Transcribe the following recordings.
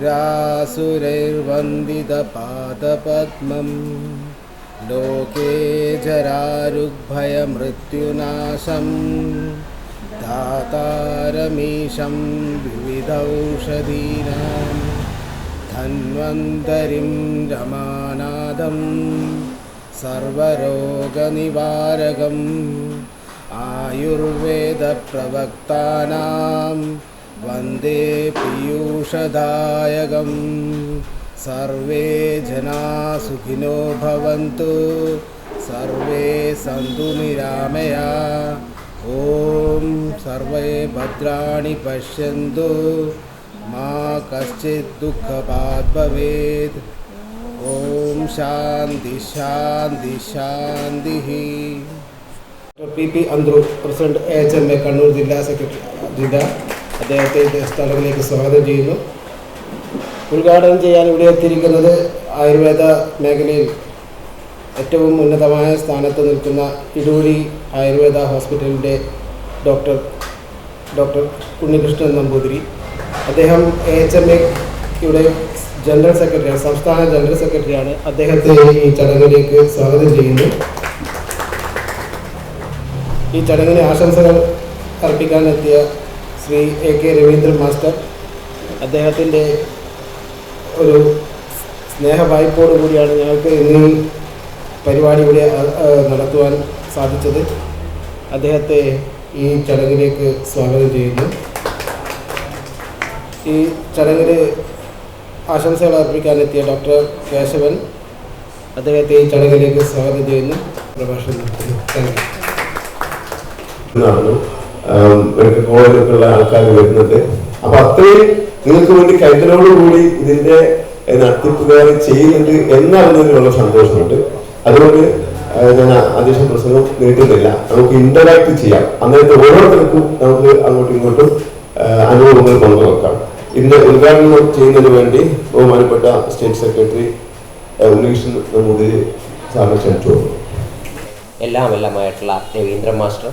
सुरासुरैर्वन्दितपादपद्मं लोके जरारुग्भयमृत्युनाशं दातारमीशं विविधौषधीनां धन्वन्तरिं रमानादं सर्वरोगनिवारकम् आयुर्वेदप्रवक्तानां वन्दे पीयूषदायकं सर्वे जना सुखिनो भवन्तु सर्वे सन्तु निरामया ॐ सर्वे भद्राणि पश्यन्तु मा कश्चित् दुःखभाग् भवेत् ॐ शान्ति शान्ति शान्तिः. PP Andrew, President AHMA Kannur Jilla Secretary, അദ്ദേഹത്തെ സ്ഥലങ്ങളിലേക്ക് സ്വാഗതം ചെയ്യുന്നു. ഉദ്ഘാടനം ചെയ്യാൻ ഇവിടെ എത്തിയിരിക്കുന്നത് ആയുർവേദ മേഖലയിൽ ഏറ്റവും ഉന്നതമായ സ്ഥാനത്ത് നിൽക്കുന്ന ഇടൂരി ആയുർവേദ ഹോസ്പിറ്റലിൻ്റെ ഡോക്ടർ ഉണ്ണികൃഷ്ണൻ നമ്പൂതിരി. അദ്ദേഹം AHMAയുടെ ജനറൽ സെക്രട്ടറിയാണ്, സംസ്ഥാന ജനറൽ സെക്രട്ടറിയാണ്. അദ്ദേഹത്തെ ഈ ചടങ്ങിലേക്ക് സ്വാഗതം ചെയ്യുന്നു. ഈ ചടങ്ങിന് ആശംസകൾ അർപ്പിക്കാനെത്തിയ ശ്രീ AK രവീന്ദ്രൻ മാസ്റ്റർ, അദ്ദേഹത്തിൻ്റെ ഒരു സ്നേഹവായ്പോടു കൂടിയാണ് ഞങ്ങൾക്ക് ഇന്ന് ഈ പരിപാടി ഇവിടെ നടത്തുവാൻ സാധിച്ചത്. അദ്ദേഹത്തെ ഈ ചടങ്ങിലേക്ക് സ്വാഗതം ചെയ്യുന്നു. ഈ ചടങ്ങിന് ആശംസകൾ അർപ്പിക്കാനെത്തിയ ഡോക്ടർ കേശവൻ, അദ്ദേഹത്തെ ഈ ചടങ്ങിലേക്ക് സ്വാഗതം ചെയ്യുന്നു. പ്രഭാഷണം നടത്തുന്നു. Thank you. മെഡിക്കൽ കോളേജിലൊക്കെയുള്ള ആൾക്കാർ വരുന്നുണ്ട്. അപ്പൊ അത്രയും നിങ്ങൾക്ക് വേണ്ടി കരുതലോടുകൂടി ഇതിന്റെ നടത്തിപ്പുകാർ ചെയ്യുന്നുണ്ട് എന്നറിഞ്ഞതിനുള്ള സന്തോഷമുണ്ട്. അതുകൊണ്ട് ഞാൻ അധ്യക്ഷ പ്രസംഗം നീട്ടുന്നില്ല, നമുക്ക് ഇന്ററാക്ട് ചെയ്യാം. അന്നേരത്തെ ഓരോരുത്തർക്കും നമുക്ക് അങ്ങോട്ടും ഇങ്ങോട്ടും അനുഭവങ്ങൾ പങ്കുവെക്കാം. ഇതിന്റെ ഉദ്ഘാടനം ചെയ്യുന്നതിന് വേണ്ടി ബഹുമാനപ്പെട്ട സ്റ്റേറ്റ് സെക്രട്ടറി ഉണ്ണികൃഷ്ണൻ നമ്പൂതിരി സാറിനെ ക്ഷണിച്ചു. എല്ലാമായിട്ടുള്ള രവീന്ദ്രൻ മാസ്റ്റർ,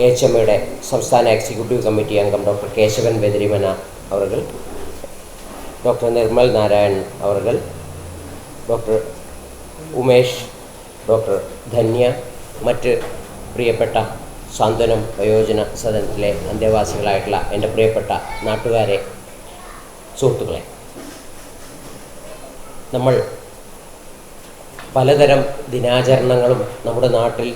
AHMAയുടെ സംസ്ഥാന എക്സിക്യൂട്ടീവ് കമ്മിറ്റി അംഗം ഡോക്ടർ കേശവൻ ബെദരിമന അവർകൾ, ഡോക്ടർ നിർമ്മൽ നാരായണൻ അവർകൾ, ഡോക്ടർ ഉമേഷ്, ഡോക്ടർ ധന്യ, മറ്റ് പ്രിയപ്പെട്ട സാന്ത്വനം വയോജന സദനത്തിലെ അന്തേവാസികളായിട്ടുള്ള എൻ്റെ പ്രിയപ്പെട്ട നാട്ടുകാരെ, സുഹൃത്തുക്കളെ, നമ്മൾ പലതരം ദിനാചരണങ്ങളും നമ്മുടെ നാട്ടിൽ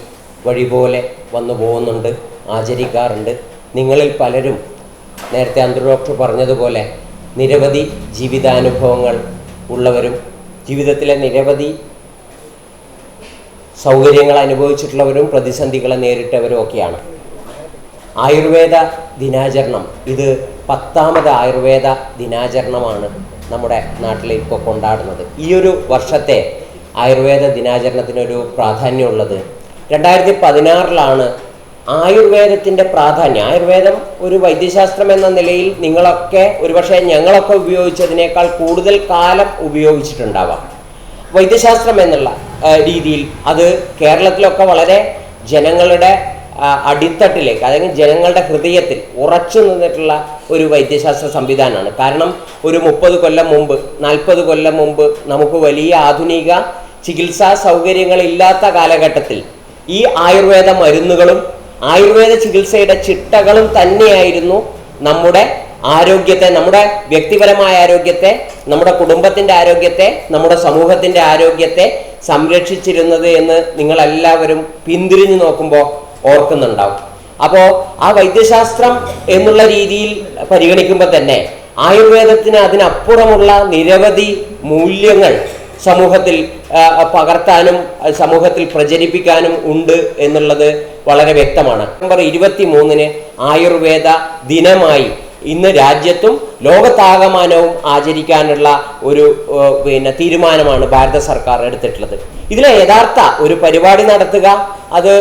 വഴിപോലെ വന്നു പോകുന്നുണ്ട്, ആചരിക്കാറുണ്ട്. നിങ്ങളിൽ പലരും നേരത്തെ അന്തർ ഡോക്ടർ പറഞ്ഞതുപോലെ നിരവധി ജീവിതാനുഭവങ്ങൾ ഉള്ളവരും ജീവിതത്തിലെ നിരവധി സൗകര്യങ്ങൾ അനുഭവിച്ചിട്ടുള്ളവരും പ്രതിസന്ധികളെ നേരിട്ടവരും ഒക്കെയാണ്. ആയുർവേദ ദിനാചരണം, ഇത് 10ാമത് ആയുർവേദ ദിനാചരണമാണ് നമ്മുടെ നാട്ടിൽ ഇപ്പോൾ കൊണ്ടാടുന്നത്. ഈ ഒരു വർഷത്തെ ആയുർവേദ ദിനാചരണത്തിനൊരു പ്രാധാന്യമുള്ളത് 2016 ആയുർവേദത്തിൻ്റെ പ്രാധാന്യം. ആയുർവേദം ഒരു വൈദ്യശാസ്ത്രം എന്ന നിലയിൽ നിങ്ങളൊക്കെ ഒരുപക്ഷെ ഞങ്ങളൊക്കെ ഉപയോഗിച്ചതിനേക്കാൾ കൂടുതൽ കാലം ഉപയോഗിച്ചിട്ടുണ്ടാവാം. വൈദ്യശാസ്ത്രം എന്നുള്ള രീതിയിൽ അത് കേരളത്തിലൊക്കെ വളരെ ജനങ്ങളുടെ അടിത്തട്ടിലേക്ക്, അല്ലെങ്കിൽ ജനങ്ങളുടെ ഹൃദയത്തിൽ ഉറച്ചു നിന്നിട്ടുള്ള ഒരു വൈദ്യശാസ്ത്ര സംവിധാനമാണ്. കാരണം ഒരു 30 കൊല്ലം മുമ്പ്, 40 കൊല്ലം മുമ്പ് നമുക്ക് വലിയ ആധുനിക ചികിത്സാ സൗകര്യങ്ങളില്ലാത്ത കാലഘട്ടത്തിൽ ഈ ആയുർവേദ മരുന്നുകളും ആയുർവേദ ചികിത്സയുടെ ചിട്ടകളും തന്നെയായിരുന്നു നമ്മുടെ ആരോഗ്യത്തെ, നമ്മുടെ വ്യക്തിപരമായ ആരോഗ്യത്തെ, നമ്മുടെ കുടുംബത്തിൻ്റെ ആരോഗ്യത്തെ, നമ്മുടെ സമൂഹത്തിൻ്റെ ആരോഗ്യത്തെ സംരക്ഷിച്ചിരുന്നത് എന്ന് നിങ്ങളെല്ലാവരും പിന്തിരിഞ്ഞു നോക്കുമ്പോൾ ഓർക്കുന്നുണ്ടാവും. അപ്പോൾ ആ വൈദ്യശാസ്ത്രം എന്നുള്ള രീതിയിൽ പരിഗണിക്കുമ്പോൾ തന്നെ ആയുർവേദത്തിന് അതിനപ്പുറമുള്ള നിരവധി മൂല്യങ്ങൾ സമൂഹത്തിൽ പകർത്താനും സമൂഹത്തിൽ പ്രചരിപ്പിക്കാനും ഉണ്ട് എന്നുള്ളത് വളരെ വ്യക്തമാണ്. നവംബർ 23 ആയുർവേദ ദിനമായി ഇന്ന് രാജ്യത്തും ലോകത്താകമാനവും ആചരിക്കാനുള്ള ഒരു തീരുമാനമാണ് ഭാരത സർക്കാർ എടുത്തിട്ടുള്ളത്. ഇതിലെ യഥാർത്ഥ ഒരു പരിപാടി നടത്തുക, അത്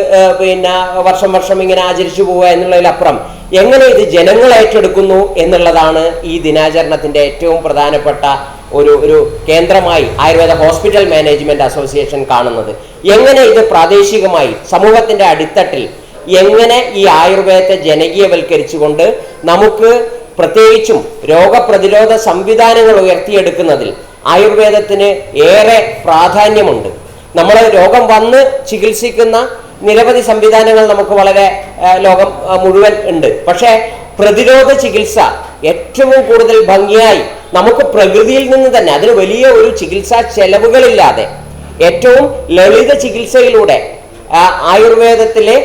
വർഷം വർഷം ഇങ്ങനെ ആചരിച്ചു പോവുക എന്നുള്ളതിലപ്പുറം എങ്ങനെ ഇത് ജനങ്ങൾ ഏറ്റെടുക്കുന്നു എന്നുള്ളതാണ് ഈ ദിനാചരണത്തിൻ്റെ ഏറ്റവും പ്രധാനപ്പെട്ട ഒരു കേന്ദ്രമായി ആയുർവേദ ഹോസ്പിറ്റൽ മാനേജ്മെന്റ് അസോസിയേഷൻ കാണുന്നത്. എങ്ങനെ ഇത് പ്രാദേശികമായി സമൂഹത്തിന്റെ അടിത്തട്ടിൽ എങ്ങനെ ഈ ആയുർവേദത്തെ ജനകീയവൽക്കരിച്ചുകൊണ്ട് നമുക്ക് പ്രത്യേകിച്ചും രോഗപ്രതിരോധ സംവിധാനങ്ങൾ ഉയർത്തിയെടുക്കുന്നതിൽ ആയുർവേദത്തിന് ഏറെ പ്രാധാന്യമുണ്ട്. നമ്മൾ രോഗം വന്ന് ചികിത്സിക്കുന്ന നിരവധി സംവിധാനങ്ങൾ നമുക്ക് വളരെ ലോകം മുഴുവൻ ഉണ്ട്. പക്ഷേ പ്രതിരോധ ചികിത്സ ഏറ്റവും കൂടുതൽ ഭംഗിയായി നമുക്ക് പ്രകൃതിയിൽ നിന്ന് തന്നെ, അതിന് വലിയ ഒരു ചികിത്സാ ചെലവുകളില്ലാതെ ഏറ്റവും ലളിത ചികിത്സയിലൂടെ ആയുർവേദത്തിലെ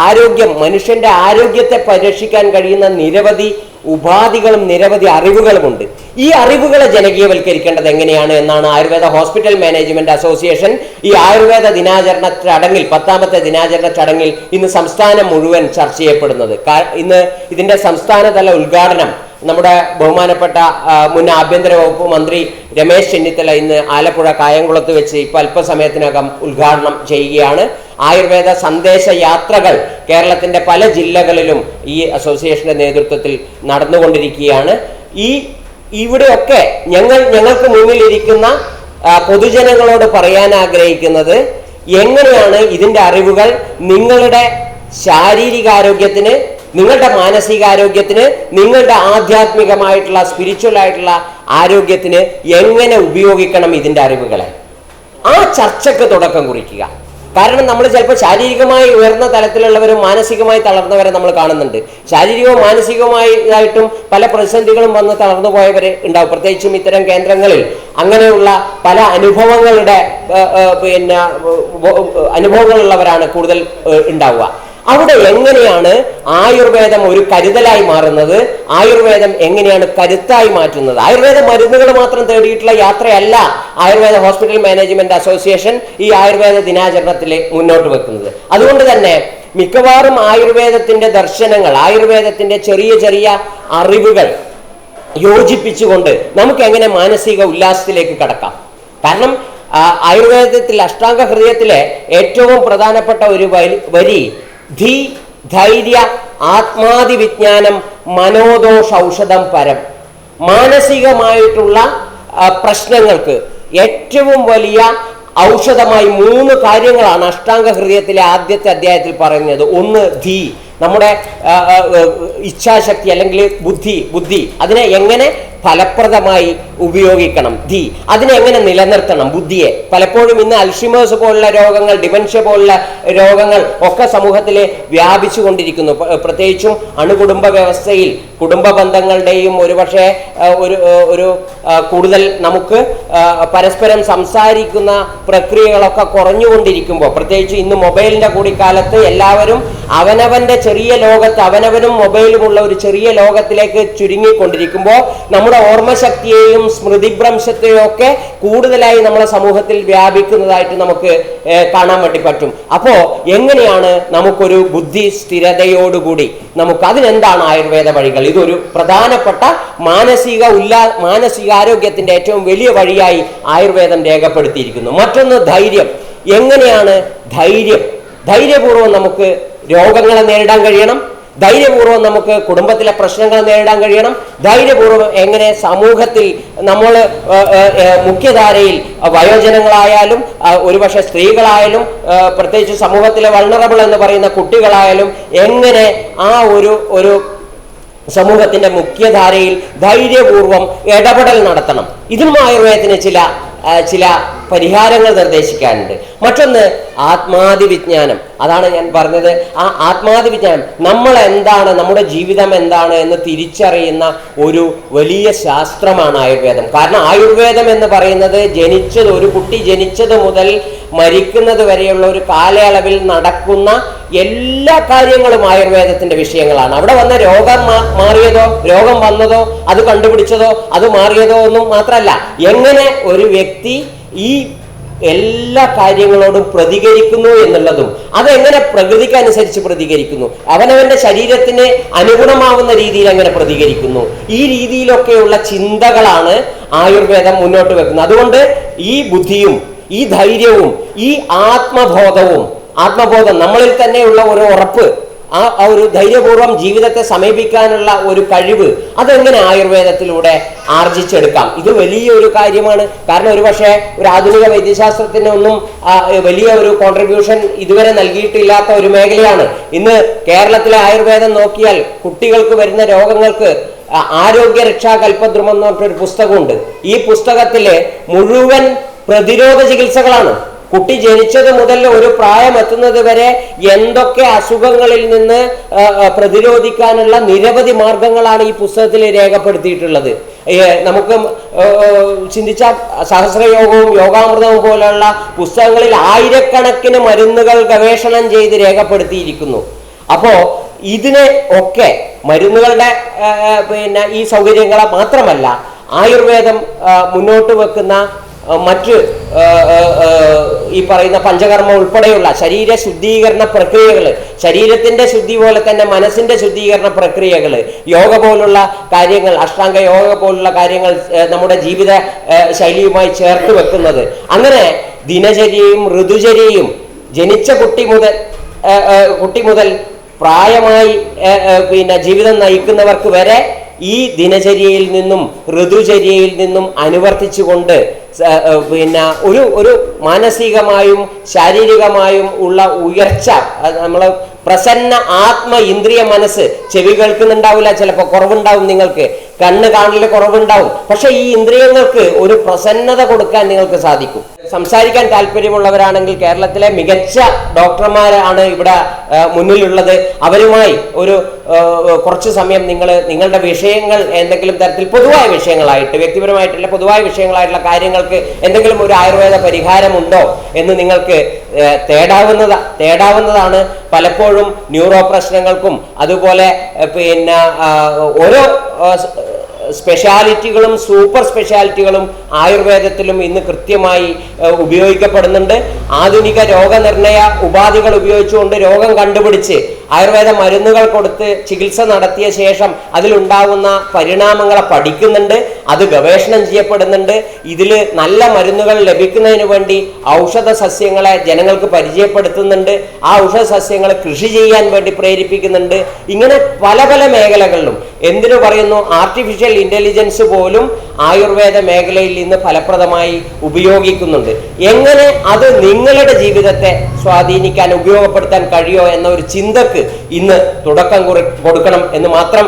ആരോഗ്യം, മനുഷ്യന്റെ ആരോഗ്യത്തെ പരിരക്ഷിക്കാൻ കഴിയുന്ന നിരവധി ഉപാധികളും നിരവധി അറിവുകളുമുണ്ട്. ഈ അറിവുകളെ ജനകീയവൽക്കരിക്കേണ്ടത് എങ്ങനെയാണ് എന്നാണ് ആയുർവേദ ഹോസ്പിറ്റൽ മാനേജ്മെന്റ് അസോസിയേഷൻ ഈ ആയുർവേദ ദിനാചരണ ചടങ്ങിൽ, 10ാമത്തെ ദിനാചരണ ചടങ്ങിൽ ഇന്ന് സംസ്ഥാനം മുഴുവൻ ചർച്ച ചെയ്യപ്പെടുന്നത്. ഇന്ന് ഇതിന്റെ സംസ്ഥാനതല ഉദ്ഘാടനം നമ്മുടെ ബഹുമാനപ്പെട്ട മുൻ ആഭ്യന്തര വകുപ്പ് മന്ത്രി രമേശ് ചെന്നിത്തല ഇന്ന് ആലപ്പുഴ കായംകുളത്ത് വെച്ച് ഇപ്പോൾ അല്പസമയത്തിനകം ഉദ്ഘാടനം ചെയ്യുകയാണ്. ആയുർവേദ സന്ദേശ യാത്രകൾ കേരളത്തിന്റെ പല ജില്ലകളിലും ഈ അസോസിയേഷന്റെ നേതൃത്വത്തിൽ നടന്നുകൊണ്ടിരിക്കുകയാണ്. ഇവിടെയൊക്കെ ഞങ്ങൾക്ക് മുന്നിലിരിക്കുന്ന പൊതുജനങ്ങളോട് പറയാൻ ആഗ്രഹിക്കുന്നത്, എങ്ങനെയാണ് ഇതിൻ്റെ അറിവുകൾ നിങ്ങളുടെ ശാരീരികാരോഗ്യത്തിന്, നിങ്ങളുടെ മാനസികാരോഗ്യത്തിന്, നിങ്ങളുടെ ആധ്യാത്മികമായിട്ടുള്ള സ്പിരിച്വൽ ആയിട്ടുള്ള ആരോഗ്യത്തിന് എങ്ങനെ ഉപയോഗിക്കണം ഇതിൻ്റെ അറിവുകളെ, ആ ചർച്ചയ്ക്ക് തുടക്കം കുറിക്കുക. കാരണം നമ്മൾ ചിലപ്പോൾ ശാരീരികമായി ഉയർന്ന തലത്തിലുള്ളവരും മാനസികമായി തളർന്നവരെ നമ്മൾ കാണുന്നുണ്ട്. ശാരീരികവും മാനസികവുമായിട്ടും പല പ്രതിസന്ധികളും വന്ന് തളർന്നു പോയവരെ ഉണ്ടാവും. പ്രത്യേകിച്ചും ഇത്തരം കേന്ദ്രങ്ങളിൽ അങ്ങനെയുള്ള പല അനുഭവങ്ങളുള്ളവരാണ് കൂടുതൽ ഉണ്ടാവുക. അവിടെ എങ്ങനെയാണ് ആയുർവേദം ഒരു കരുതലായി മാറുന്നത്, ആയുർവേദം എങ്ങനെയാണ് കരുത്തായി മാറ്റുന്നത്? ആയുർവേദ മരുന്നുകൾ മാത്രം തേടിയിട്ടുള്ള യാത്രയല്ല ആയുർവേദ ഹോസ്പിറ്റൽ മാനേജ്മെന്റ് അസോസിയേഷൻ ഈ ആയുർവേദ ദിനാചരണത്തിൽ മുന്നോട്ട് വെക്കുന്നത്. അതുകൊണ്ട് തന്നെ മിക്കവാറും ആയുർവേദത്തിന്റെ ദർശനങ്ങൾ, ആയുർവേദത്തിന്റെ ചെറിയ ചെറിയ അറിവുകൾ യോജിപ്പിച്ചുകൊണ്ട് നമുക്ക് എങ്ങനെ മാനസിക ഉല്ലാസത്തിലേക്ക് കടക്കാം. കാരണം ആയുർവേദത്തിൽ അഷ്ടാംഗ ഹൃദയത്തിലെ ഏറ്റവും പ്രധാനപ്പെട്ട ഒരു വരി ധീ ധൈര്യ ആത്മാദി വിജ്ഞാനം മനോദോഷ ഔഷധം പരം. മാനസികമായിട്ടുള്ള പ്രശ്നങ്ങൾക്ക് ഏറ്റവും വലിയ ഔഷധമായി 3 കാര്യങ്ങളാണ് അഷ്ടാംഗ ഹൃദയത്തിലെ ആദ്യത്തെ അധ്യായത്തിൽ പറയുന്നത്. ഒന്ന് ധീ, നമ്മുടെ ഇച്ഛാശക്തി അല്ലെങ്കിൽ ബുദ്ധി അതിനെ എങ്ങനെ ഫലപ്രദമായി ഉപയോഗിക്കണം. ധീ, അതിനെ എങ്ങനെ നിലനിർത്തണം ബുദ്ധിയെ. പലപ്പോഴും ഇന്ന് അൽഷിമേഴ്സ് പോലുള്ള രോഗങ്ങൾ, ഡിമെൻഷ്യ പോലുള്ള രോഗങ്ങൾ ഒക്കെ സമൂഹത്തിൽ വ്യാപിച്ചു കൊണ്ടിരിക്കുന്നു. പ്രത്യേകിച്ചും അണുകുടുംബ വ്യവസ്ഥയിൽ കുടുംബ ബന്ധങ്ങളുടെയും ഒരുപക്ഷെ ഒരു കൂടുതൽ നമുക്ക് പരസ്പരം സംസാരിക്കുന്ന പ്രക്രിയകളൊക്കെ കുറഞ്ഞുകൊണ്ടിരിക്കുമ്പോൾ, പ്രത്യേകിച്ച് ഇന്ന് മൊബൈലിന്റെ കൂടിക്കാലത്ത് എല്ലാവരും അവനവന്റെ ചെറിയ ലോകത്ത്, അവനവനും മൊബൈലുമുള്ള ഒരു ചെറിയ ലോകത്തിലേക്ക് ചുരുങ്ങിക്കൊണ്ടിരിക്കുമ്പോൾ നമ്മുടെ ഓർമ്മശക്തിയെയും സ്മൃതിഭ്രംശത്തെയും ഒക്കെ കൂടുതലായി നമ്മുടെ സമൂഹത്തിൽ വ്യാപിക്കുന്നതായിട്ട് നമുക്ക് കാണാൻ വേണ്ടി പറ്റും. അപ്പോൾ എങ്ങനെയാണ് നമുക്കൊരു ബുദ്ധി സ്ഥിരതയോടുകൂടി അതിനെന്താണ് ആയുർവേദ വഴികൾ? ഇതൊരു പ്രധാനപ്പെട്ട മാനസികാരോഗ്യത്തിന്റെ ഏറ്റവും വലിയ വഴിയായി ആയുർവേദം രേഖപ്പെടുത്തിയിരിക്കുന്നു. മറ്റൊന്ന് ധൈര്യം. എങ്ങനെയാണ് ധൈര്യപൂർവ്വം നമുക്ക് രോഗങ്ങളെ നേരിടാൻ കഴിയണം, ധൈര്യപൂർവ്വം നമുക്ക് കുടുംബത്തിലെ പ്രശ്നങ്ങൾ നേരിടാൻ കഴിയണം, ധൈര്യപൂർവ്വം എങ്ങനെ സമൂഹത്തിൽ നമ്മൾ മുഖ്യധാരയിൽ വയോജനങ്ങളായാലും ഒരുപക്ഷെ സ്ത്രീകളായാലും പ്രത്യേകിച്ച് സമൂഹത്തിലെ വൾണറബിൾ എന്ന് പറയുന്ന കുട്ടികളായാലും എങ്ങനെ ആ ഒരു സമൂഹത്തിന്റെ മുഖ്യധാരയിൽ ധൈര്യപൂർവ്വം ഇടപെടൽ നടത്തണം. ഇതിനും ആയുർവേദത്തിന് ചില പരിഹാരങ്ങൾ നിർദ്ദേശിക്കാനുണ്ട്. മറ്റൊന്ന് ആത്മാദി വിജ്ഞാനം. അതാണ് ഞാൻ പറഞ്ഞത്, ആ ആത്മാദി വിജ്ഞാനം നമ്മൾ എന്താണ്, നമ്മുടെ ജീവിതം എന്താണ് എന്ന് തിരിച്ചറിയുന്ന ഒരു വലിയ ശാസ്ത്രമാണ് ആയുർവേദം. കാരണം ആയുർവേദം എന്ന് പറയുന്നത് ഒരു കുട്ടി ജനിച്ചത് മുതൽ മരിക്കുന്നത് വരെയുള്ള ഒരു കാലയളവിൽ നടക്കുന്ന എല്ലാ കാര്യങ്ങളും ആയുർവേദത്തിന്റെ വിഷയങ്ങളാണ്. അവിടെ വന്ന രോഗം മാറിയതോ, രോഗം വന്നതോ, അത് കണ്ടുപിടിച്ചതോ, അത് മാറിയതോ ഒന്നും മാത്രമല്ല, എങ്ങനെ ഒരു വ്യക്തി ഈ എല്ലാ കാര്യങ്ങളോടും പ്രതികരിക്കുന്നു എന്നുള്ളതും, അതെങ്ങനെ പ്രകൃതിക്കനുസരിച്ച് പ്രതികരിക്കുന്നു, അവനവന്റെ ശരീരത്തിന് അനുഗുണമാവുന്ന രീതിയിൽ എങ്ങനെ പ്രതികരിക്കുന്നു, ഈ രീതിയിലൊക്കെയുള്ള ചിന്തകളാണ് ആയുർവേദം മുന്നോട്ട് വെക്കുന്നത്. അതുകൊണ്ട് ഈ ബുദ്ധിയും ഈ ധൈര്യവും ഈ ആത്മബോധം നമ്മളിൽ തന്നെയുള്ള ഒരു ഉറപ്പ്, ആ ഒരു ധൈര്യപൂർവ്വം ജീവിതത്തെ സമീപിക്കാനുള്ള ഒരു കഴിവ്, അതെങ്ങനെ ആയുർവേദത്തിലൂടെ ആർജിച്ചെടുക്കാം? ഇത് വലിയൊരു കാര്യമാണ്. കാരണം ഒരുപക്ഷെ ഒരു ആധുനിക വൈദ്യശാസ്ത്രത്തിന് ഒന്നും വലിയ ഒരു കോൺട്രിബ്യൂഷൻ ഇതുവരെ നൽകിയിട്ടില്ലാത്ത ഒരു മേഖലയാണ്. ഇന്ന് കേരളത്തിലെ ആയുർവേദം നോക്കിയാൽ കുട്ടികൾക്ക് വരുന്ന രോഗങ്ങൾക്ക് ആരോഗ്യ രക്ഷാ കൽപ്പദ്രുമം എന്ന് പറഞ്ഞൊരു പുസ്തകമുണ്ട്. ഈ പുസ്തകത്തില് മുഴുവൻ പ്രതിരോധ ചികിത്സകളാണ്. കുട്ടി ജനിച്ചത് മുതൽ ഒരു പ്രായം എത്തുന്നത് വരെ എന്തൊക്കെ അസുഖങ്ങളിൽ നിന്ന് പ്രതിരോധിക്കാനുള്ള നിരവധി മാർഗങ്ങളാണ് ഈ പുസ്തകത്തിൽ രേഖപ്പെടുത്തിയിട്ടുള്ളത്. നമുക്ക് ചിന്തിച്ച സഹസ്രയോഗവും യോഗാമൃതവും പോലെയുള്ള പുസ്തകങ്ങളിൽ ആയിരക്കണക്കിന് മരുന്നുകൾ ഗവേഷണം ചെയ്ത് രേഖപ്പെടുത്തിയിരിക്കുന്നു. അപ്പോ ഇതിനെ ഒക്കെ മരുന്നുകളുടെ ഈ സൗകര്യങ്ങളെ മാത്രമല്ല, ആയുർവേദം മുന്നോട്ട് വെക്കുന്ന മറ്റ് ഈ പറയുന്ന പഞ്ചകർമ്മ ഉൾപ്പെടെയുള്ള ശരീര ശുദ്ധീകരണ പ്രക്രിയകൾ, ശരീരത്തിന്റെ ശുദ്ധി പോലെ തന്നെ മനസ്സിന്റെ ശുദ്ധീകരണ പ്രക്രിയകൾ, യോഗ പോലുള്ള കാര്യങ്ങൾ, അഷ്ടാംഗ യോഗ പോലുള്ള കാര്യങ്ങൾ നമ്മുടെ ജീവിത ശൈലിയുമായി ചേർത്ത് വെക്കുന്നത്, അങ്ങനെ ദിനചര്യയും ഋതുചര്യയും ജനിച്ച കുട്ടി മുതൽ പ്രായമായി ജീവിതം നയിക്കുന്നവർക്ക് വരെ ഈ ദിനചര്യയിൽ നിന്നും ഋതുചര്യയിൽ നിന്നും അനുവർത്തിച്ചുകൊണ്ട് ഒരു മാനസികമായും ശാരീരികമായും ഉള്ള ഉയർച്ച, നമ്മൾ പ്രസന്ന ആത്മ ഇന്ദ്രിയ മനസ്സ്, ചെവി കേൾക്കുന്നുണ്ടാവില്ല, ചിലപ്പോൾ കുറവുണ്ടാവും, നിങ്ങൾക്ക് കണ്ണ് കാണല് കുറവുണ്ടാവും, പക്ഷെ ഈ ഇന്ദ്രിയങ്ങൾക്ക് ഒരു പ്രസന്നത കൊടുക്കാൻ നിങ്ങൾക്ക് സാധിക്കും. സംസാരിക്കാൻ താല്പര്യമുള്ളവരാണെങ്കിൽ കേരളത്തിലെ മികച്ച ഡോക്ടർമാരാണ് ഇവിടെ മുന്നിലുള്ളത്. അവരുമായി കുറച്ച് സമയം നിങ്ങളുടെ വിഷയങ്ങൾ എന്തെങ്കിലും തരത്തിൽ പൊതുവായ വിഷയങ്ങളായിട്ട്, വ്യക്തിപരമായിട്ടുള്ള പൊതുവായ വിഷയങ്ങളായിട്ടുള്ള കാര്യങ്ങൾക്ക് എന്തെങ്കിലും ഒരു ആയുർവേദ പരിഹാരമുണ്ടോ എന്ന് നിങ്ങൾക്ക് തേടാവുന്നതാണ്. പലപ്പോഴും ന്യൂറോ പ്രശ്നങ്ങൾക്കും അതുപോലെ ഓരോ സ്പെഷ്യാലിറ്റികളും സൂപ്പർ സ്പെഷ്യാലിറ്റികളും ആയുർവേദത്തിലും ഇന്ന് കൃത്യമായി ഉപയോഗിക്കപ്പെടുന്നുണ്ട്. ആധുനിക രോഗനിർണയ ഉപാധികൾ ഉപയോഗിച്ചുകൊണ്ട് രോഗം കണ്ടുപിടിച്ച് ആയുർവേദ മരുന്നുകൾ കൊടുത്ത് ചികിത്സ നടത്തിയ ശേഷം അതിലുണ്ടാകുന്ന പരിണാമങ്ങളെ പഠിക്കുന്നുണ്ട്, അത് ഗവേഷണം ചെയ്യപ്പെടുന്നുണ്ട്. ഇതിൽ നല്ല മരുന്നുകൾ ലഭിക്കുന്നതിന് വേണ്ടി ഔഷധ സസ്യങ്ങളെ ജനങ്ങൾക്ക് പരിചയപ്പെടുത്തുന്നുണ്ട്, ആ ഔഷധ സസ്യങ്ങളെ കൃഷി ചെയ്യാൻ വേണ്ടി പ്രേരിപ്പിക്കുന്നുണ്ട്. ഇങ്ങനെ പല പല മേഖലകളിലും, എന്തിനു പറയുന്നു, ആർട്ടിഫിഷ്യൽ ഇന്റലിജൻസ് പോലും ആയുർവേദ മേഖലയിൽ നിന്ന് ഫലപ്രദമായി ഉപയോഗിക്കുന്നുണ്ട്. എങ്ങനെ അത് നിങ്ങളുടെ ജീവിതത്തെ സ്വാധീനിക്കാൻ, ഉപയോഗപ്പെടുത്താൻ കഴിയോ എന്ന ഒരു ചിന്തക്ക് ഇന്ന് തുടക്കം കൊടുക്കണം എന്ന് മാത്രം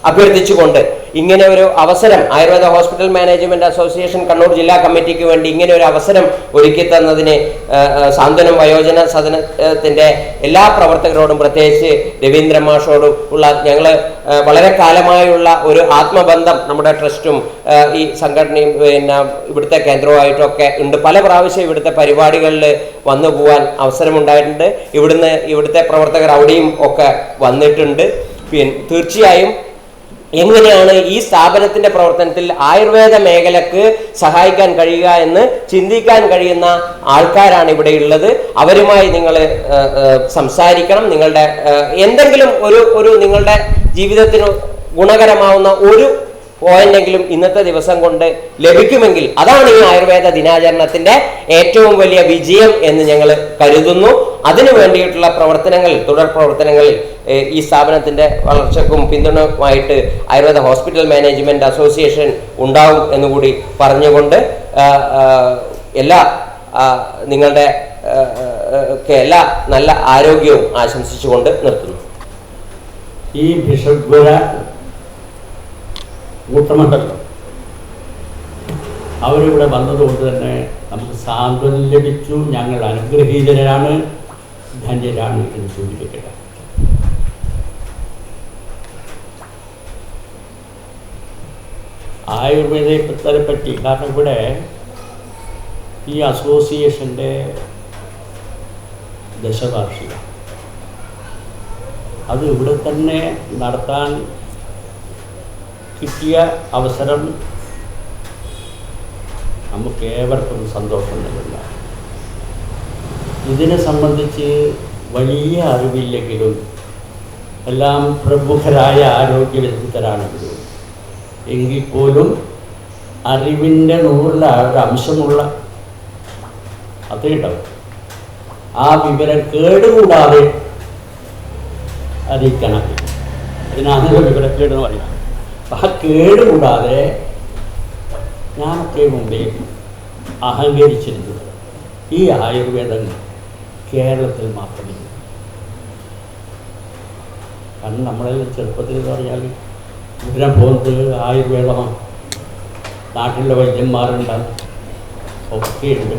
അഭ്യർത്ഥിച്ചുകൊണ്ട് ഇങ്ങനെ ഒരു അവസരം Ayurveda hospital management association Kannur ജില്ലാ കമ്മിറ്റിക്ക് വേണ്ടി ഇങ്ങനെ ഒരു അവസരം ഒരുക്കി തന്നതിന് സാന്ത്വനം വയോജന സദനത്തിന്റെ എല്ലാ പ്രവർത്തകരോടും, പ്രത്യേകിച്ച് രവീന്ദ്രൻ മാഷോടും ഉള്ള ഞങ്ങൾ വളരെ കാലമായുള്ള ഒരു ആത്മബന്ധം നമ്മുടെ ട്രസ്റ്റും ഈ സംഘടനയും ഇവിടുത്തെ കേന്ദ്രവുമായിട്ടൊക്കെ ഉണ്ട്. പല പ്രാവശ്യം ഇവിടുത്തെ പരിപാടികളിൽ വന്നു പോകാൻ അവസരമുണ്ടായിട്ടുണ്ട്. ഇവിടുത്തെ പ്രവർത്തകർ അവിടെയും ഒക്കെ വന്നിട്ടുണ്ട്. തീർച്ചയായും എങ്ങനെയാണ് ഈ സ്ഥാപനത്തിന്റെ പ്രവർത്തനത്തിൽ ആയുർവേദ മേഖലക്ക് സഹായിക്കാൻ കഴിയുക എന്ന് ചിന്തിക്കാൻ കഴിയുന്ന ആൾക്കാരാണ് ഇവിടെ ഉള്ളത്. അവരുമായി നിങ്ങൾ സംസാരിക്കണം. നിങ്ങളുടെ എന്തെങ്കിലും ഒരു നിങ്ങളുടെ ജീവിതത്തിന് ഗുണകരമാവുന്ന ഒരു പോയിന്റെങ്കിലും ഇന്നത്തെ ദിവസം കൊണ്ട് ലഭിക്കുമെങ്കിൽ അതാണ് ഈ ആയുർവേദ ദിനാചരണത്തിന്റെ ഏറ്റവും വലിയ വിജയം എന്ന് ഞങ്ങൾ കരുതുന്നു. അതിനു വേണ്ടിയിട്ടുള്ള തുടർ പ്രവർത്തനങ്ങളിൽ ഈ സ്ഥാപനത്തിന്റെ വളർച്ചക്കും പിന്തുണയുമായിട്ട് ആയുർവേദ ഹോസ്പിറ്റൽ മാനേജ്മെന്റ് അസോസിയേഷൻ ഉണ്ടാവും എന്നുകൂടി പറഞ്ഞുകൊണ്ട് നിങ്ങളുടെ എല്ലാ നല്ല ആരോഗ്യവും ആശംസിച്ചുകൊണ്ട് നിർത്തുന്നു. ഈ ബിഷപ്പ് കൂട്ടമുണ്ടല്ലോ, അവരിവിടെ വന്നതുകൊണ്ട് തന്നെ നമുക്ക് സാന്ത്വനം ലഭിച്ചു. ഞങ്ങൾ അനുഗ്രഹീതരാണ്, ധന്യരാണ് എന്ന് സൂചിപ്പിക്കട്ടെ. ആയുർവേദത്തെ പറ്റി, കാരണം ഇവിടെ ഈ അസോസിയേഷൻ്റെ ദശവാർഷികം അത് ഇവിടെ തന്നെ നടത്താൻ കിട്ടിയ അവസരം നമുക്ക് ഏവർക്കും സന്തോഷം നൽകുന്ന. ഇതിനെ സംബന്ധിച്ച് വലിയ അറിവില്ലെങ്കിലും എല്ലാം പ്രമുഖരായ ആരോഗ്യ വിദഗ്ധരാണെങ്കിലും എങ്കിൽ പോലും അറിവിൻ്റെ 100 അംശമുള്ള അതുണ്ടാവും. ആ വിവരം കേടുകൂടാതെ അറിയിക്കണം. അതിനാണ് വിവരക്കേടെന്ന് പറയാം. ആ കേടുകൂടാതെ ഞാനൊക്കെ മുമ്പേ അഹങ്കരിച്ചിരുന്നത് ഈ ആയുർവേദം കേരളത്തിൽ മാത്രമേ. കാരണം നമ്മളെല്ലാം ചെറുപ്പത്തിൽ എന്ന് പറഞ്ഞാൽ ഇതിനെ പോകുന്നത് ആയുർവേദമാണ്, നാട്ടിലെ വൈദ്യന്മാരുണ്ടാകും, ഒക്കെയുണ്ട്.